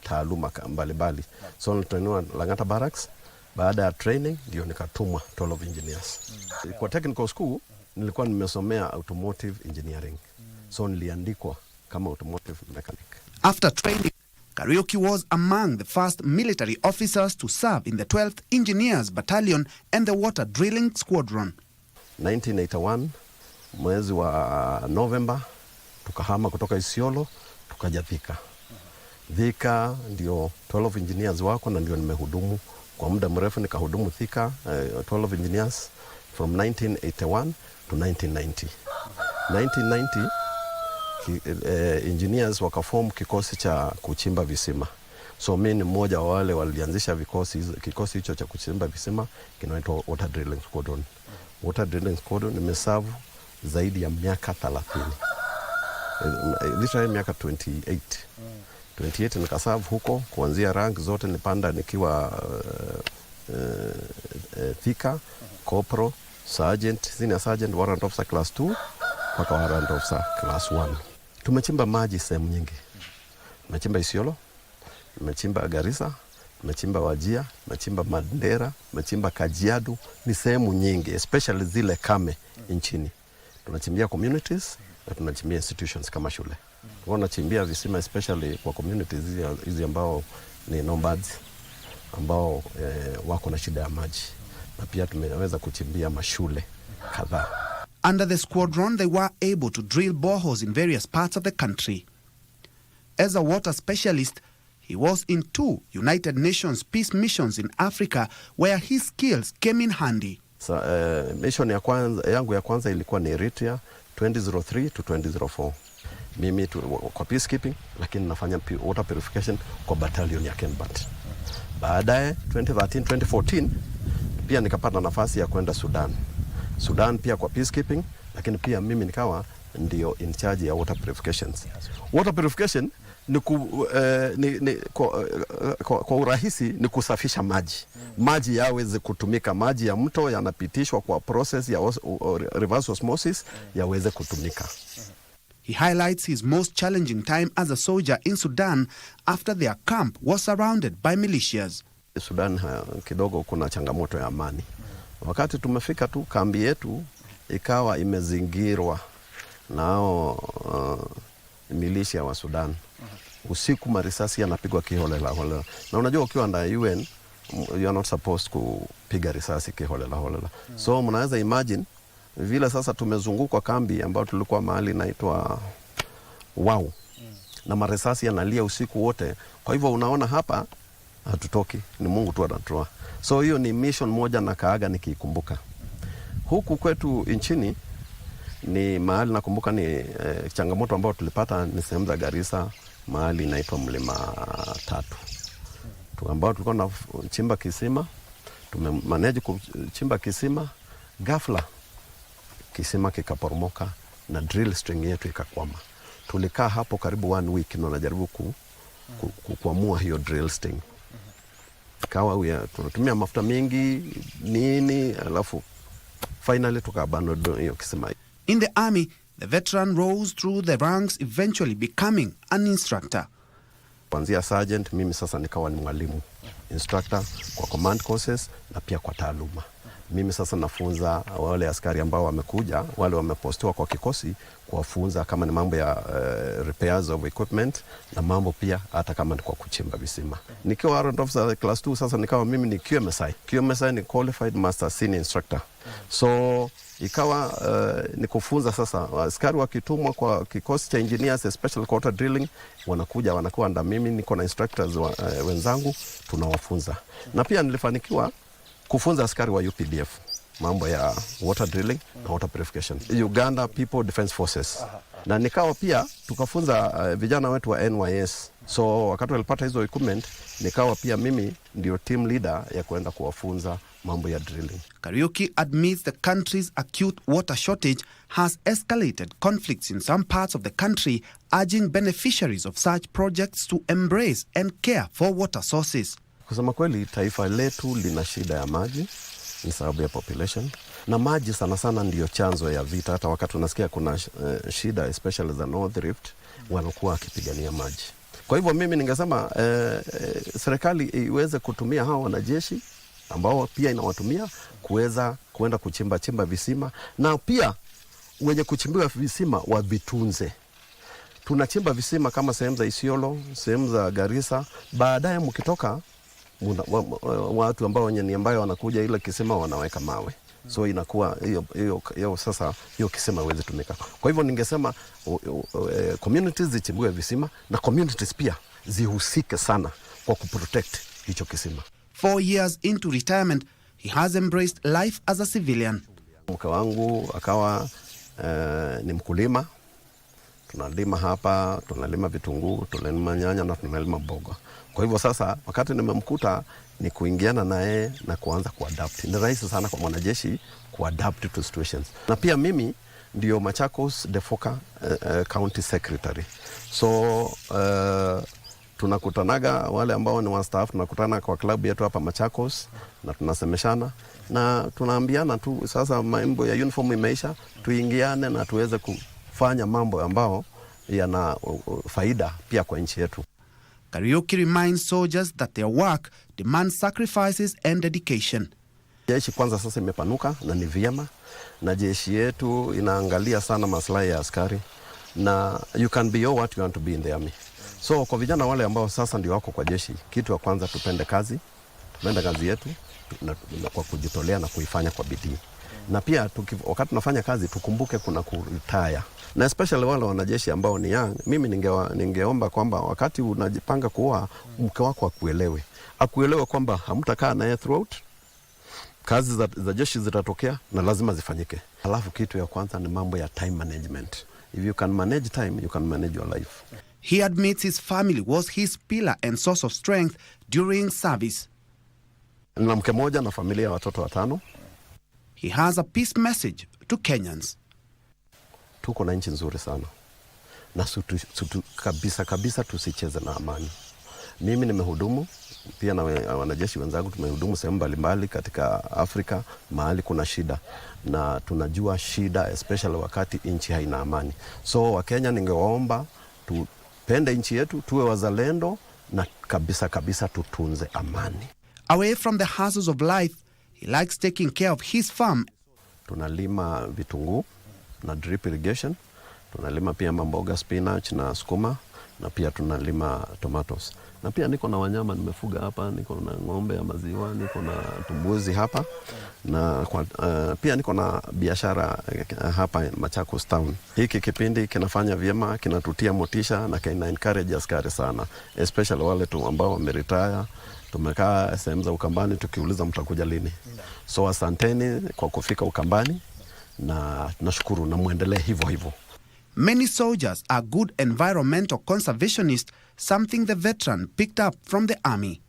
taaluma mbalimbali. So nilitrainiwa Langata Barracks. Baada ya training ndio nikatumwa Toll of Engineers. Kwa Technical School nilikuwa nimesomea automotive engineering. So niliandikwa kama automotive mechanic.
After training, Kariuki was among the first military officers to serve in the 12th Engineers Battalion and the Water Drilling Squadron.
1981, mwezi wa November, tukahama kutoka Isiolo, tukaja Thika. Thika ndio 12 Engineers wako na ndio nimehudumu kwa muda mrefu. Nikahudumu Thika 12 Engineers from 1981 to 1990. 1990 engineers wakaform kikosi cha kuchimba visima. So mimi ni mmoja wa wale walianzisha kikosi hicho cha kuchimba visima kinaitwa Water Drilling Squadron. Water Drilling Squadron nimeserve zaidi ya miaka 30. Literally miaka 28. 28 nikaserve huko kuanzia rank zote nipanda nikiwa Thika, Corporal, Sergeant, Senior Sergeant, Warrant Officer Class 2 mpaka Warrant Officer Class 1. Tumechimba maji sehemu nyingi. Tumechimba Isiolo, tumechimba Garissa, tumechimba Wajir, tumechimba Mandera, tumechimba Kajiado, ni sehemu nyingi, especially zile kame nchini. Tunachimbia communities na tunachimbia institutions kama shule. Tunachimbia visima especially kwa communities hizi ambao ni nomads ambao wako na shida ya maji, na pia tumeweza kuchimbia mashule kadhaa.
Under the squadron, they were able to drill boreholes in various parts of the country. As a water specialist, he was in 2 United Nations peace missions in Africa where his skills came in handy.
Mission yangu ya kwanza ilikuwa ni Eritrea 2003 to 2004. Mimi kwa peacekeeping, lakini nafanya water purification kwa battalion ya Kenbat. Baadaye 2013-2014 pia nikapata nafasi ya kwenda Sudan pia kwa peacekeeping, lakini pia mimi nikawa ndio in charge ya water purifications. Water purification ni kwa urahisi ni kusafisha maji yaweze kutumika. Maji ya mto yanapitishwa kwa process ya reverse osmosis yaweze kutumika.
He highlights his most challenging time as a soldier in Sudan after their camp was surrounded by militias.
Sudan kidogo kuna changamoto ya amani. Wakati tumefika tu kambi yetu ikawa imezingirwa nao militia wa Sudan. Usiku marisasi yanapigwa kiholela. Na unajua ukiwa ndani UN you are not supposed kupiga risasi kiholela. So mnaweza imagine vile sasa tumezungukwa kambi ambayo tulikuwa mahali inaitwa Wow. Na marisasi yanalia usiku wote. Kwa hivyo unaona hapa hatutoki, ni Mungu tu anatoa. So hiyo ni mission moja na kaaga nikikumbuka. Huku kwetu nchini ni mahali nakumbuka ni changamoto ambayo tulipata ni sehemu za Garissa, mahali inaitwa Mlima 3. Ambao tulikuwa na chimba kisima, tumemanage kuchimba kisima, ghafla kisima kikaporomoka na drill string yetu ikakwama. Tulikaa hapo karibu 1 week na najaribu kuamua hiyo drill string. Kawa tunatumia mafuta mengi nini, alafu finally tukabandon hiyo kisima.
In the army, the veteran rose through the ranks, eventually becoming an instructor.
Kuanzia sergeant, mimi sasa nikawa ni mwalimu, instructor kwa command courses na pia kwa taaluma. Mimi sasa nafunza wale askari ambao wamekuja, wale wamepostiwa kwa kikosi, kuwafunza kama ni mambo ya repairs of equipment na mambo pia hata kama ni kwa kuchimba visima. Nikiwa warrant officer class 2 sasa nikawa mimi ni QMSI. QMSI ni qualified master senior instructor. So ikawa ni kufunza sasa askari wakitumwa kwa kikosi cha engineers especially water drilling, wanakuwa nda mimi niko na instructors wenzangu tunawafunza. Na pia nilifanikiwa kufunza askari wa UPDF mambo ya water drilling na water purification, Uganda People Defense Forces. Na nikawa pia tukafunza vijana wetu wa NYS. So wakati walipata hizo equipment, nikawa pia mimi ndio team leader ya kwenda kuwafunza mambo ya drilling.
Kariuki admits the country's acute water shortage has escalated conflicts in some parts of the country, urging beneficiaries of such projects to embrace and care for water sources.
Kusema kweli taifa letu lina shida ya maji, ni sababu ya population. Na maji sana sana ndiyo chanzo ya vita. Hata wakati unasikia kuna shida especially the North Rift, wanakuwa wakipigania maji. Kwa hivyo mimi ningesema serikali iweze kutumia hao wanajeshi ambao pia inawatumia kuweza kuenda kuchimba visima, na pia wenye kuchimbiwa visima wavitunze. Tunachimba visima kama sehemu za Isiolo, sehemu za Garissa, baadaye mkitoka watu ambao wenye ni ambayo wanakuja ile kisima wanaweka mawe. So inakuwa hiyo sasa hiyo kisima iweze tumika. Kwa hivyo ningesema communities zichimbue visima na communities pia zihusike sana kwa kuprotect hicho kisima.
4 years into retirement, he has embraced life as a civilian.
Mke wangu akawa ni mkulima. Tunalima hapa, tunalima vitunguu, tunalima nyanya na tunalima mboga. Kwa hivyo sasa wakati nimemkuta ni kuingiana naye na kuanza kuadapt. Ni rahisi sana kwa mwanajeshi kuadapt to situations. Na pia mimi ndio Machakos Defoka County Secretary. So tunakutanaga wale ambao ni wastaafu, tunakutana kwa klabu yetu hapa Machakos na tunasemeshana na tunaambiana tu sasa mambo ya uniform imeisha, tuingiane na tuweze kufanya mambo ambao yana faida pia kwa nchi yetu.
Kariuki reminds soldiers that their work demands sacrifices and dedication.
Jeshi kwanza sasa imepanuka na ni vyema, na jeshi yetu inaangalia sana maslahi ya askari. na you can be all what you want to be in the army. So kwa vijana wale ambao sasa ndio wako kwa jeshi, kitu ya kwanza tupende kazi yetu na kwa kujitolea na kuifanya kwa bidii. Na pia wakati tunafanya kazi tukumbuke kuna kuretire. Na especially wale wanajeshi ambao ni young, mimi ningeomba kwamba wakati unajipanga kuoa mke wako akuelewe kwamba hamtakaa naye throughout. Kazi za jeshi zitatokea na lazima zifanyike. Alafu kitu ya kwanza ni mambo ya time management. If you can manage time, you can manage your life.
He admits his family was his pillar and source of strength during service.
Nina mke moja na familia ya watoto 5.
He has a peace message to Kenyans.
Tuko na nchi nzuri sana. Na kabisa tusicheze na amani. Mimi nimehudumu pia na wanajeshi wenzangu, tumehudumu sehemu mbalimbali katika Afrika mahali kuna shida, na tunajua shida especially wakati nchi haina amani. So Wakenya ningewaomba tupende nchi yetu, tuwe wazalendo na kabisa tutunze amani.
Away from the hassles of life, he likes taking care of his farm.
Tunalima vitunguu na drip irrigation, tunalima pia mboga, spinach na sukuma, na pia tunalima tomatoes. Na pia niko na wanyama nimefuga hapa, niko na ng'ombe ya maziwa, niko na tumbuzi hapa, na pia niko na biashara hapa Machakos town. Hiki kipindi kinafanya vyema, kinatutia motisha na kina encourage askari sana, especially wale tu ambao wameretire. Tumekaa sehemu za Ukambani tukiuliza mtakuja lini. So asanteni kwa kufika Ukambani na nashukuru na muendelee hivyo.
Many soldiers are good environmental conservationists, something the veteran picked up from the army.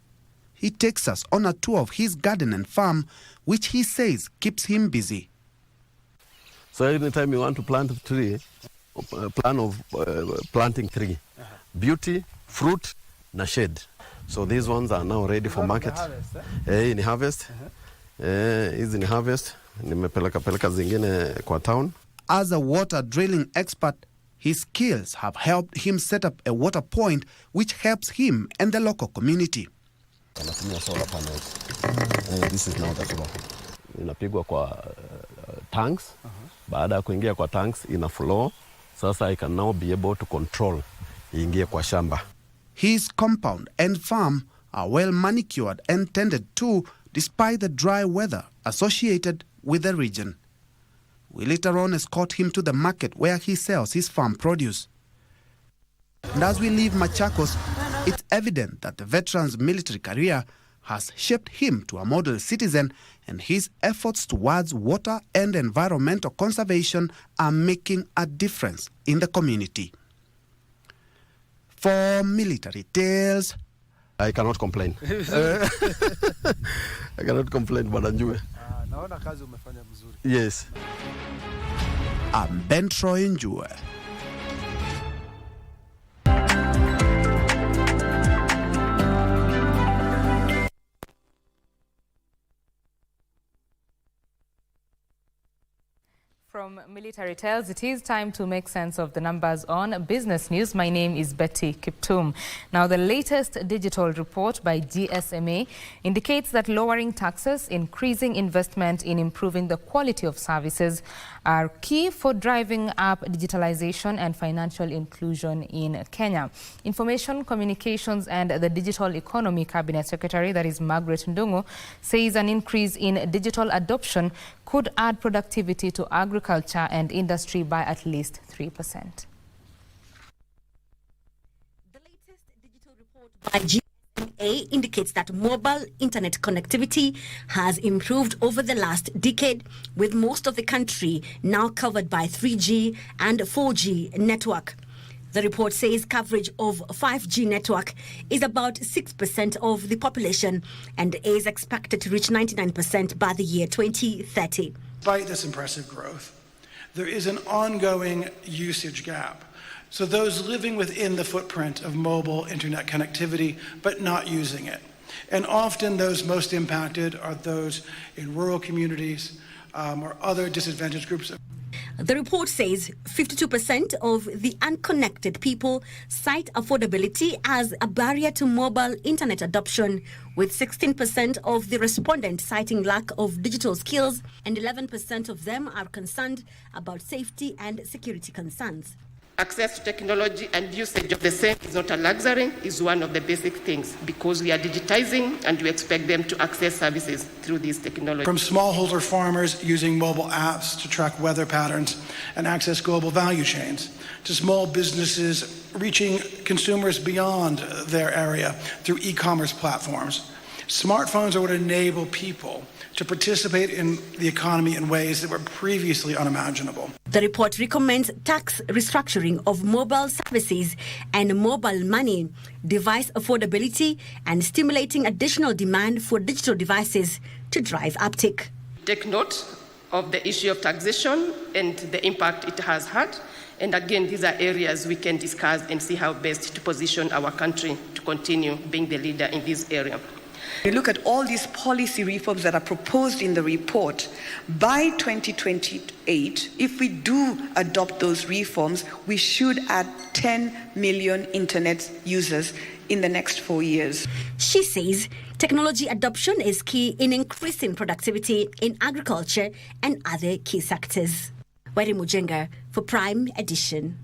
He takes us on a tour of his garden and farm, which he says keeps him busy.
So anytime you want to plant a tree, plan of planting 3. Beauty, fruit, na shade. So these ones are now ready for market. In harvest. Is in harvest. Nimepeleka zingine kwa town.
As a water drilling expert, his skills have helped him set up a water point which helps him and the local community.
Solar panels. This is now the solar. Inapigwa kwa tanks. Baada ya kuingia kwa tanks ina flow. Sasa I can now be able to control iingie kwa shamba.
His compound and farm are well manicured and tended to despite the dry weather associated with the region. We later on escort him to the market where he sells his farm produce. And as we leave Machakos, it's evident that the veteran's military career has shaped him to a model citizen, and his efforts towards water and environmental conservation are making a difference in the community. For Military Tales,
I cannot complain. I cannot complain, but Njue.
Naona kazi umefanya mzuri.
Yes.
I'm Ben Troy Njue.
From Military Tales, it is time to make sense of the numbers on business news. My name is Betty Kiptum. Now, the latest digital report by GSMA indicates that lowering taxes, increasing investment in improving the quality of services are key for driving up digitalization and financial inclusion in Kenya. Information, Communications and the Digital Economy Cabinet Secretary, that is Margaret Ndungu, says an increase in digital adoption could add productivity to agriculture and industry by at least 3%.
The latest digital report by GSMA indicates that mobile internet connectivity has improved over the last decade, with most of the country now covered by 3G and 4G network. The report says coverage of 5G network is about 6% of the population and is expected to reach 99% by the year 2030.
Despite this impressive growth, there is an ongoing usage gap. So those living within the footprint of mobile internet connectivity but not using it. And often those most impacted are those in rural communities or other disadvantaged groups.
The report says 52% of the unconnected people cite affordability as a barrier to mobile internet adoption, with 16% of the respondents citing lack of digital skills, and 11% of them are concerned about safety and security concerns.
Access to technology and usage of the same is not a luxury, is one of the basic things, because we are digitizing and we expect them to access services through these technologies.
From smallholder farmers using mobile apps to track weather patterns and access global value chains, to small businesses reaching consumers beyond their area through e-commerce platforms. Smartphones are what enable people to participate in the economy in ways that were previously unimaginable.
The report recommends tax restructuring of mobile services and mobile money, device affordability, and stimulating additional demand for digital devices to drive uptake.
Take note of the issue of taxation and the impact it has had. And again, these are areas we can discuss and see how best to position our country to continue being the leader in this area.
You look at all these policy reforms that are proposed in the report. By 2028, if we do adopt those reforms, we should add 10 million internet users in the next 4 years.
She says technology adoption is key in increasing productivity in agriculture and other key sectors. Wari Mujenga for Prime Edition.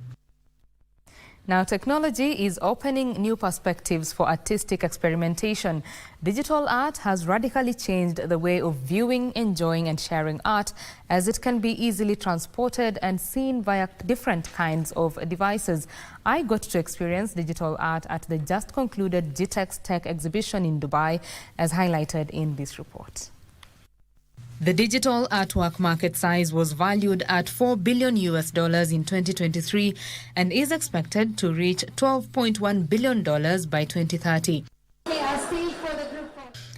Now, technology is opening new perspectives for artistic experimentation. Digital art has radically changed the way of viewing, enjoying and sharing art, as it can be easily transported and seen via different kinds of devices. I got to experience digital art at the just concluded GTEx Tech exhibition in Dubai, as highlighted in this report. The digital artwork market size was valued at $4 billion in 2023 and is expected to reach $12.1 billion by 2030.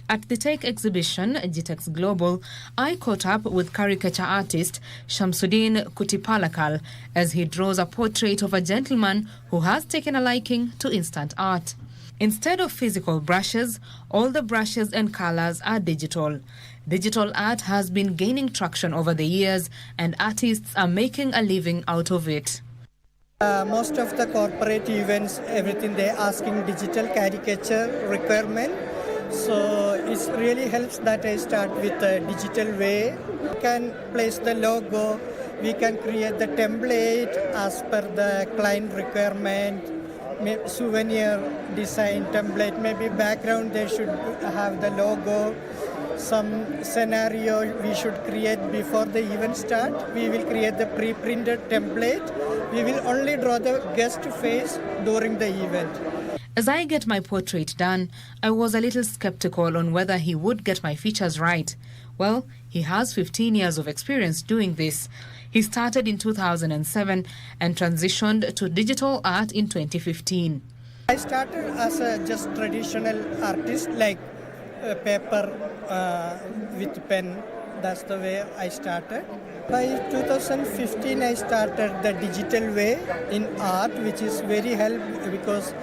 At the Tech exhibition, GTEx Global, I caught up with caricature artist Shamsuddin Kutipalakal as he draws a portrait of a gentleman who has taken a liking to instant art. Instead of physical brushes, all the brushes and colors are digital. Digital art has been gaining traction over the years, and artists are making a living out of it.
Most of the corporate events, everything they're asking digital caricature requirement. So it really helps that I start with a digital way. We can place the logo, we can create the template as per the client requirement, souvenir design template, maybe background they should have the logo. Some scenario we should create before the event start. We will create the pre-printed template. We will only draw the guest face during the event.
As I get my portrait done, I was a little skeptical on whether he would get my features right. Well, he has 15 years of experience doing this. He started in 2007 and transitioned to digital art in 2015.
I started as a just traditional artist, like paper with pen. That's the way I started. By 2015, I started the digital way in art, which is very helpful because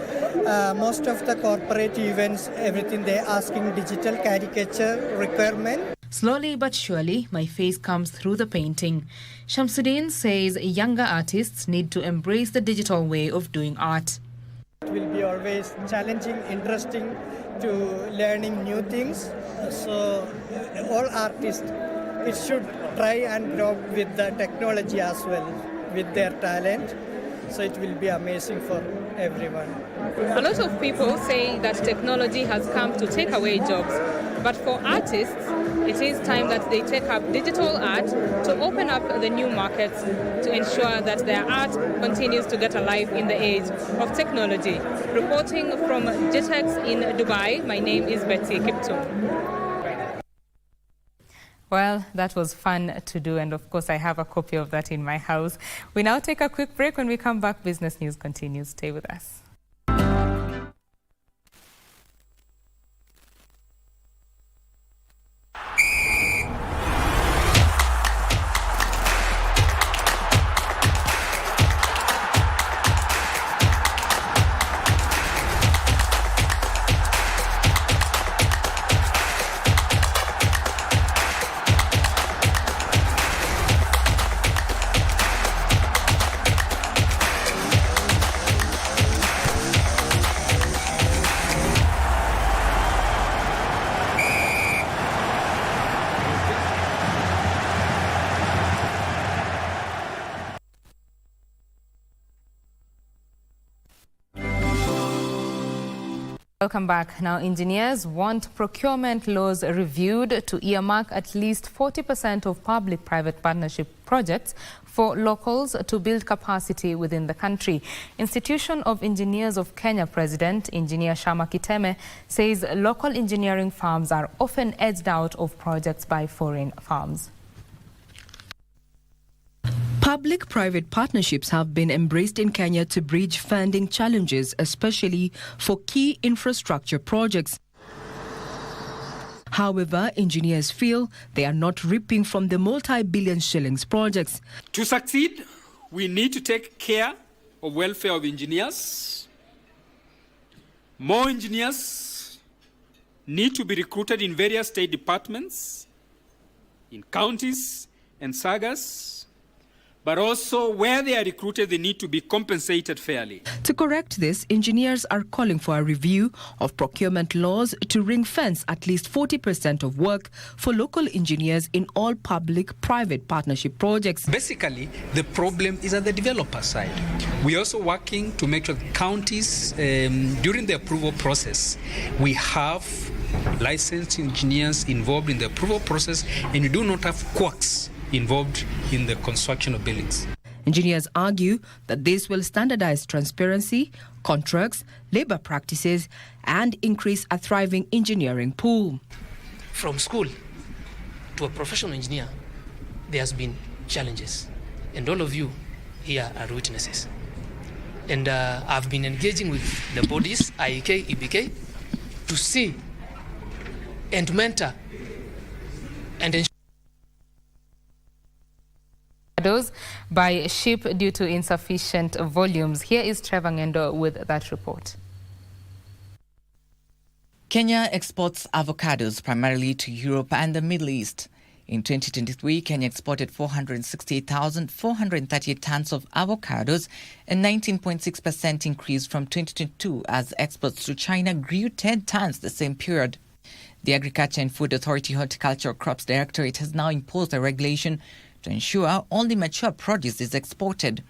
most of the corporate events, everything they're asking digital caricature requirement.
Slowly but surely, my face comes through the painting. Shamsuddin says younger artists need to embrace the digital way of doing art.
It will be always challenging, interesting to learning new things. So all artists, it should try and grow with the technology as well, with their talent. So it will be amazing for everyone.
A lot of people say that technology has come to take away jobs. But for artists, it is time that they take up digital art to open up the new markets to ensure that their art continues to get alive in the age of technology. Reporting from GTEx in Dubai, my name is Betty Kiptum. Well, that was fun to do, and of course I have a copy of that in my house. We now take a quick break. When we come back, Business News continues. Stay with us. Welcome back. Now, engineers want procurement laws reviewed to earmark at least 40% of public-private partnership projects for locals to build capacity within the country. Institution of Engineers of Kenya President, Engineer Shama Kiteme, says local engineering firms are often edged out of projects by foreign firms.
Public-private partnerships have been embraced in Kenya to bridge funding challenges, especially for key infrastructure projects. However, engineers feel they are not reaping from the multi-billion shillings projects.
To succeed, we need to take care of welfare of engineers. More engineers need to be recruited in various state departments, in counties and sagas. But also, where they are recruited, they need to be compensated fairly.
To correct this, engineers are calling for a review of procurement laws to ring-fence at least 40% of work for local engineers in all public-private partnership projects.
Basically, the problem is at the developer side. We're also working to make sure that counties, during the approval process, we have licensed engineers involved in the approval process, and we do not have quacks involved in the construction of buildings.
Engineers argue that this will standardize transparency, contracts, labor practices, and increase a thriving engineering pool.
From school to a professional engineer, there has been challenges, and all of you here are witnesses. And I've been engaging with the bodies, IEK, EBK, to see and mentor and ensure
by ship due to insufficient volumes. Here is Trevor Ngendo with that report.
Kenya exports avocados primarily to Europe and the Middle East. In 2023, Kenya exported 468,438 tons of avocados, a 19.6% increase from 2022 as exports to China grew 10 tons the same period. The Agriculture and Food Authority Horticultural Crops Directorate has now imposed a regulation to ensure only mature produce is exported.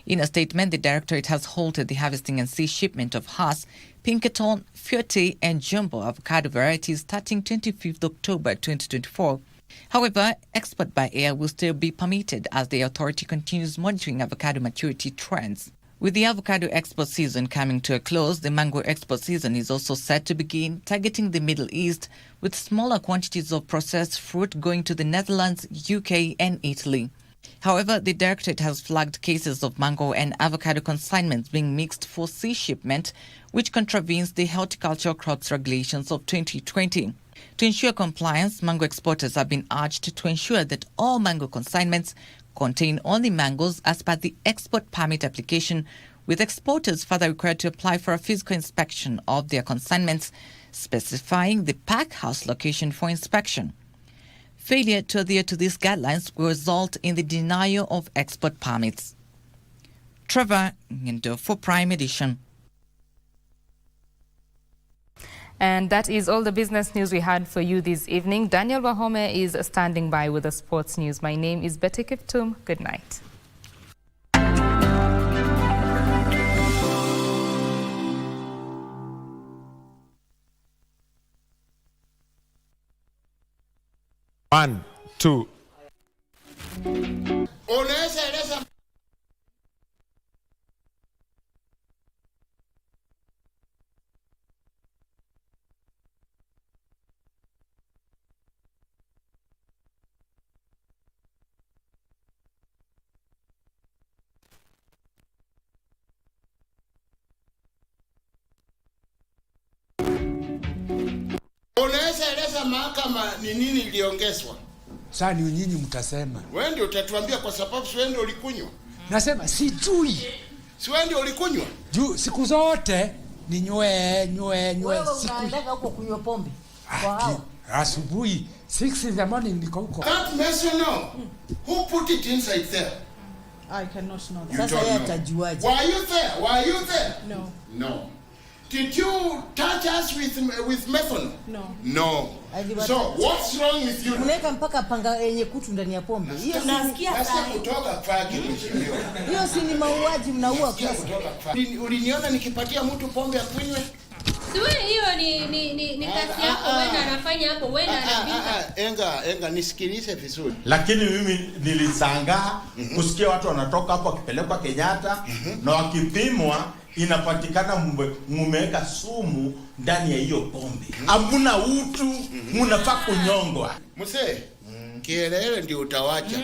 In a statement, the Directorate has halted the harvesting and sea shipment of Hass, Pinkerton, Fiote and Jumbo avocado varieties starting 25th October 2024. However, export by air will still be permitted as the authority continues monitoring avocado maturity trends. With the avocado export season coming to a close, the mango export season is also set to begin, targeting the Middle East, with smaller quantities of processed fruit going to the Netherlands, UK and Italy. However, the Directorate has flagged cases of mango and avocado consignments being mixed for sea shipment, which contravenes the horticultural crops regulations of 2020. To ensure compliance, mango exporters have been urged to ensure that all mango consignments contain only mangoes as per the export permit application, with exporters further required to apply for a physical inspection of their consignments, specifying the pack house location for inspection. Failure to adhere to these guidelines will result in the denial of export permits. Trevor Ngendo for Prime Edition.
And that is all the business news we had for you this evening. Daniel Wahome is standing by with the sports news. My name is Betty Kiptum. Good night.
One, two.
Unaweza eleza mahakama ni nini iliongezwa?
Sasa ni nyinyi mtasema.
Wewe ndio utatuambia kwa sababu si wewe ndio ulikunywa.
Nasema sijui.
Si wewe ndio ulikunywa?
Juu siku zote ni nywe.
Wewe unaendaka huko kunywa pombe. Wow.
Asubuhi 6 in the morning niko huko.
Can't mess you know. Who put it inside there?
I cannot know. Sasa yeye atajuaje?
Were you there? Were you there?
No.
No. Did you touch us with methanol?
No.
No. So what's wrong with you?
Unaweka mpaka panga yenye kutu ndani ya pombe. Hiyo
nasikia sana kutoka kwake.
Hiyo si ni mauaji, mnaua kwa.
Uliniona nikipatia mtu pombe akunywe?
Siwe hiyo ni kazi yako, wewe anafanya hapo, wewe anapika.
Enga nisikilize vizuri.
Lakini mimi nilishangaa kusikia watu wanatoka hapo wakipelekwa Kenyatta na wakipimwa inapatikana mumeweka sumu ndani ya hiyo pombe. Hamuna utu, mnafaa kunyongwa.
Mzee, kielele ndio utawacha.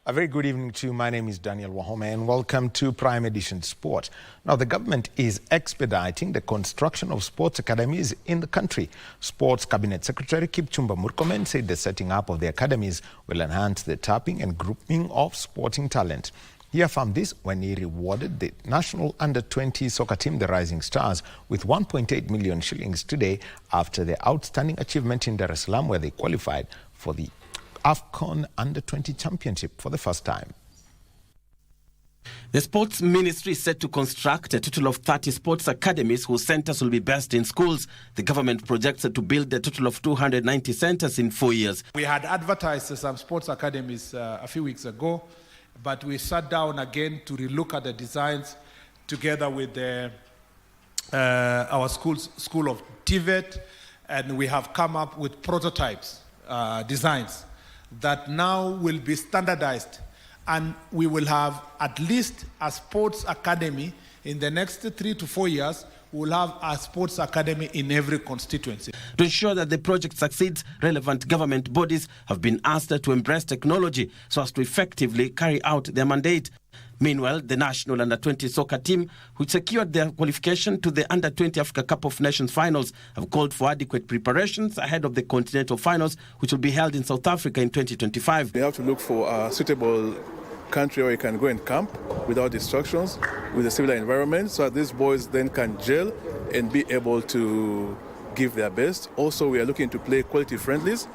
A very good evening to you. My name is Daniel Wahome and welcome to Prime Edition Sport. Now, the government is expediting the construction of sports academies in the country. Sports Cabinet Secretary Kipchumba Murkomen said the setting up of the academies will enhance the tapping and grouping of sporting talent. He affirmed this when he rewarded the national under-20 soccer team, the Rising Stars, with 1.8 million shillings today after their outstanding achievement in Dar es Salaam, where they qualified for the AFCON Under-20 Championship for the first time.
The Sports Ministry is set to construct a total of 30 sports academies whose centres will be based in schools. The government projects to build a total of 290 centres in 4 years.
We had advertised some sports academies a few weeks ago, but we sat down again to relook at the designs together with our school of TVET, and we have come up with prototypes, designs that now will be standardized, and we will have at least a sports academy in the next 3 to 4 years. We'll have a sports academy in every constituency.
To ensure that the project succeeds, relevant government bodies have been asked to embrace technology so as to effectively carry out their mandate. Meanwhile, the national under-20 soccer team, which secured their qualification to the under-20 Africa Cup of Nations finals, have called for adequate preparations ahead of the continental finals, which will be held in South Africa in 2025.
We have to look for a suitable country where you can go and camp without distractions, with a civil environment, so that these boys then can gel and be able to give their best. Also, we are looking to play quality friendlies.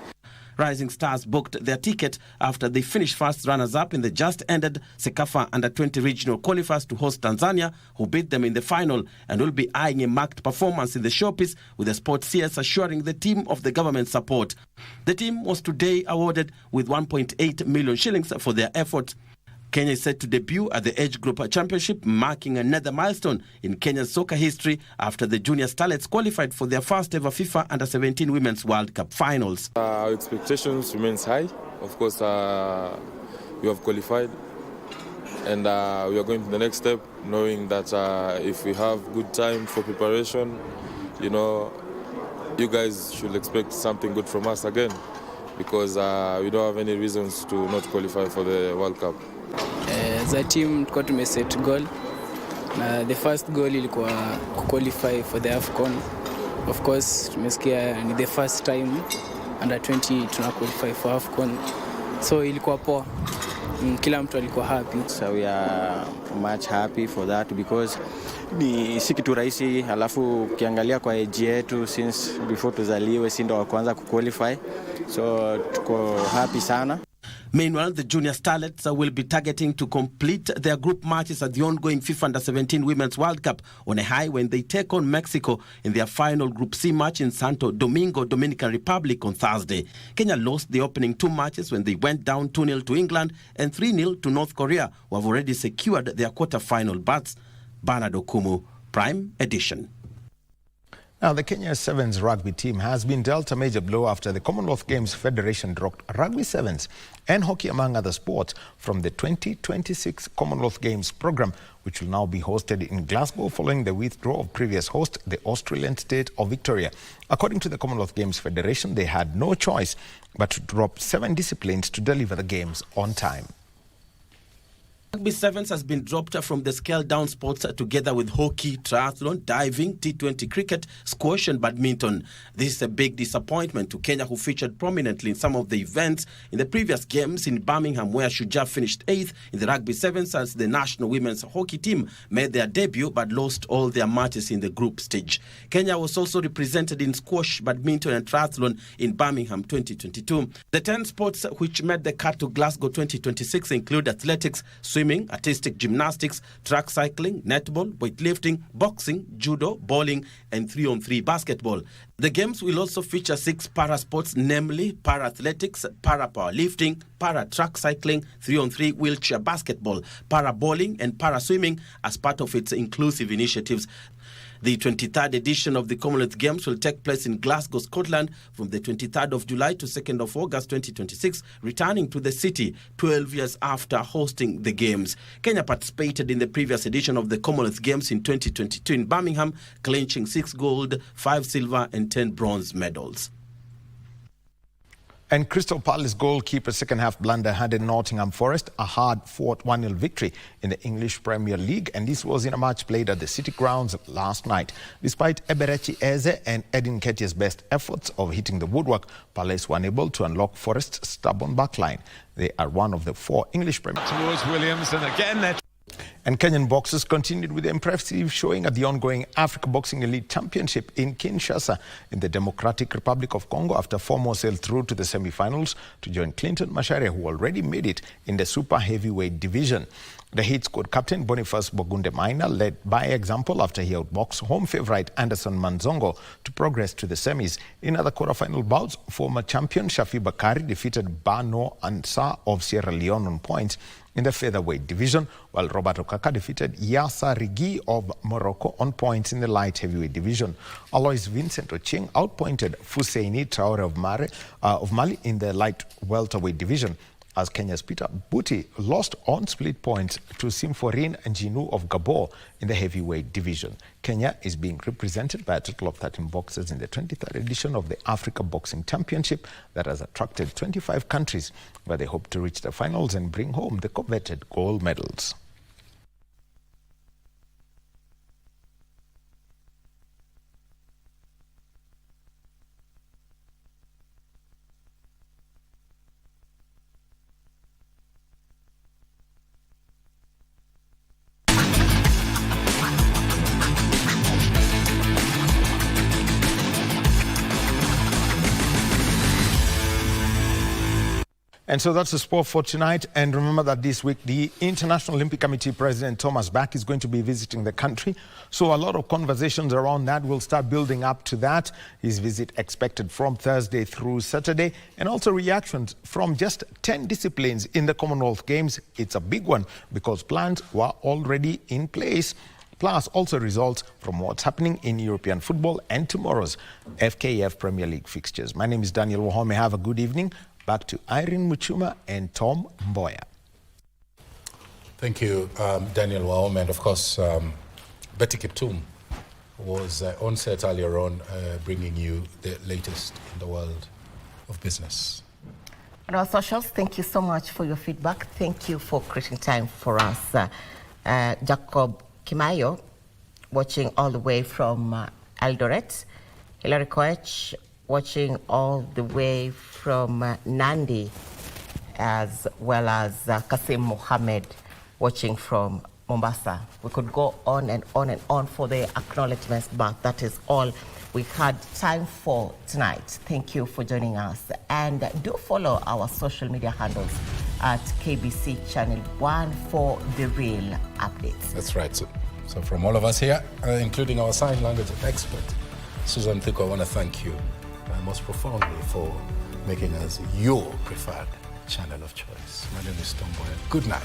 Rising Stars booked their ticket after they finished first runners-up in the just-ended Sekafa Under-20 regional qualifiers to host Tanzania, who beat them in the final, and will be eyeing a marked performance in the showpiece, with the sports CS assuring the team of the government support. The team was today awarded with 1.8 million shillings for their efforts. Kenya is set to debut at the Age Group Championship, marking another milestone in Kenya's soccer history after the Junior Starlets qualified for their first ever FIFA Under-17 Women's World Cup finals.
Our expectations remains high. Of course, we have qualified, and we are going to the next step, knowing that if we have good time for preparation, you know, you guys should expect something good from us again, because we don't have any reasons to not qualify for the World Cup.
As a team, tulikuwa tumeset goal. The first goal ilikuwa qualify for the AFCON. Of course, tumesikia ni the first time under 20 tuna qualify for AFCON. So ilikuwa poa. Kila mtu alikuwa happy.
So we are much happy for that because ni si kitu rahisi, alafu ukiangalia kwa age yetu since before tuzaliwe si ndo wa kwanza kuqualify. So tuko happy sana.
Meanwhile, the Junior Starlets will be targeting to complete their group matches at the ongoing FIFA Under-17 Women's World Cup on a high when they take on Mexico in their final Group C match in Santo Domingo, Dominican Republic on Thursday. Kenya lost the opening 2 matches when they went down 2-0 to England and 3-0 to North Korea, who have already secured their quarter-final berths. Bernard Okumu, Prime Edition.
Now, the Kenya Sevens rugby team has been dealt a major blow after the Commonwealth Games Federation dropped rugby sevens and hockey, among other sports, from the 2026 Commonwealth Games program, which will now be hosted in Glasgow following the withdrawal of previous host, the Australian state of Victoria. According to the Commonwealth Games Federation, they had no choice but to drop 7 disciplines to deliver the games on time.
Rugby Sevens has been dropped from the scaled-down sports together with hockey, triathlon, diving, T20 cricket, squash and badminton. This is a big disappointment to Kenya, who featured prominently in some of the events in the previous games in Birmingham, where Shujaa finished 8th in the Rugby Sevens as the national women's hockey team made their debut but lost all their matches in the group stage. Kenya was also represented in squash, badminton and triathlon in Birmingham 2022. The 10 sports which made the cut to Glasgow 2026 include athletics, swimming, artistic gymnastics, track cycling, netball, weightlifting, boxing, judo, bowling, and 3-on-3 basketball. The games will also feature 6 para sports, namely para-athletics, para-powerlifting, para-track cycling, 3-on-3 wheelchair basketball, para-bowling, and para-swimming as part of its inclusive initiatives. The 23rd edition of the Commonwealth Games will take place in Glasgow, Scotland from the 23rd of July to 2nd of August 2026, returning to the city 12 years after hosting the Games. Kenya participated in the previous edition of the Commonwealth Games in 2022 in Birmingham, clinching 6 gold, 5 silver and 10 bronze medals.
And Crystal Palace goalkeeper second-half blunder handed Nottingham Forest a hard-fought 1-0 victory in the English Premier League, and this was in a match played at the City Grounds last night. Despite Eberechi Eze and Edin Nketiah's best efforts of hitting the woodwork, Palace were unable to unlock Forest's stubborn backline. They are one of the 4 English Premier League.
Towards Williams, and again they're...
And Kenyan boxers continued with the impressive showing at the ongoing Africa Boxing Elite Championship in Kinshasa in the Democratic Republic of Congo after 4 more sailed through to the semi-finals to join Clinton Macharia, who already made it in the super heavyweight division. The hit squad captain Boniface Bogunde Maina led by example after he outboxed home favourite Anderson Manzongo to progress to the semis. In other quarter-final bouts, former champion Shafi Bakari defeated Bano Ansah of Sierra Leone on points in the featherweight division, while Robert Okaka defeated Yassa Rigi of Morocco on points in the light heavyweight division. Alois Vincent Ocheng outpointed Fuseini Traore of Mali in the light welterweight division, as Kenya's Peter Buti lost on split points to Symphorine Njinu of Gabon in the heavyweight division. Kenya is being represented by a total of 13 boxers in the 23rd edition of the Africa Boxing Championship that has attracted 25 countries, where they hope to reach the finals and bring home the coveted gold medals. And so that's the sport for tonight. And remember that this week, the International Olympic Committee President Thomas Bach is going to be visiting the country. So a lot of conversations around that will start building up to that. His visit expected from Thursday through Saturday. And also reactions from just 10 disciplines in the Commonwealth Games. It's a big one because plans were already in place. Plus also results from what's happening in European football and tomorrow's FKF Premier League fixtures. My name is Daniel Wahome. Have a good evening. Back to Irene Muchuma and Tom Mboya.
Thank you, Daniel Wahome. And of course, Betty Kiptum was on set earlier on, bringing you the latest in the world of business.
On our socials, thank you so much for your feedback. Thank you for creating time for us. Jacob Kimayo, watching all the way from Eldoret. Hilary Koech, watching all the way from Nandi, as well as Kasim Mohammed, watching from Mombasa. We could go on and on and on for the acknowledgements, but that is all we had time for tonight. Thank you for joining us. And do follow our social media handles at KBC Channel 1 for the real updates.
That's right. So from all of us here, including our sign language expert, Susan Thiko, I want to thank you most profoundly for making us your preferred channel of choice. My name is Tom Mboya. Good night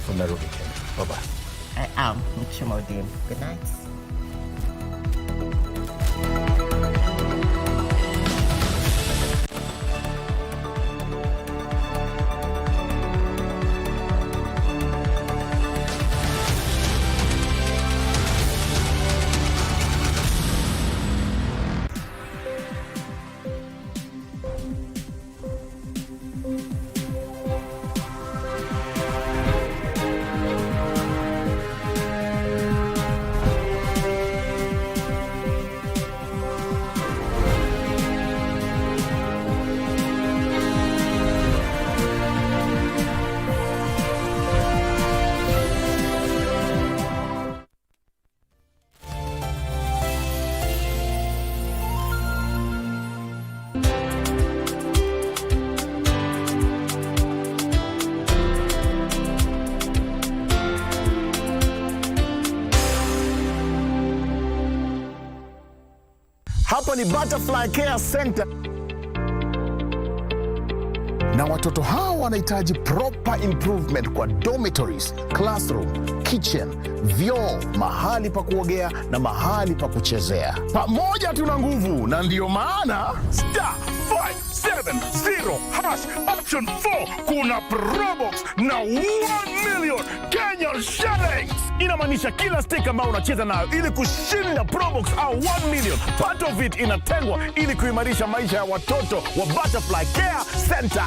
from Nairobi, Kenya. Bye-bye.
I am Muchuma Odim. Good night.
hapa ni Butterfly Care Center. Na watoto hao wanahitaji proper improvement kwa dormitories, classroom, kitchen, vyoo, mahali pa kuogea na mahali pa kuchezea. Pamoja tuna nguvu, na ndiyo maana *570# option 4 kuna Probox na 1 million Kenyan shillings. Inamaanisha kila stick ambao unacheza nayo ili kushinda Probox au 1 million, part of it inatengwa ili kuimarisha maisha ya watoto wa Butterfly Care Center.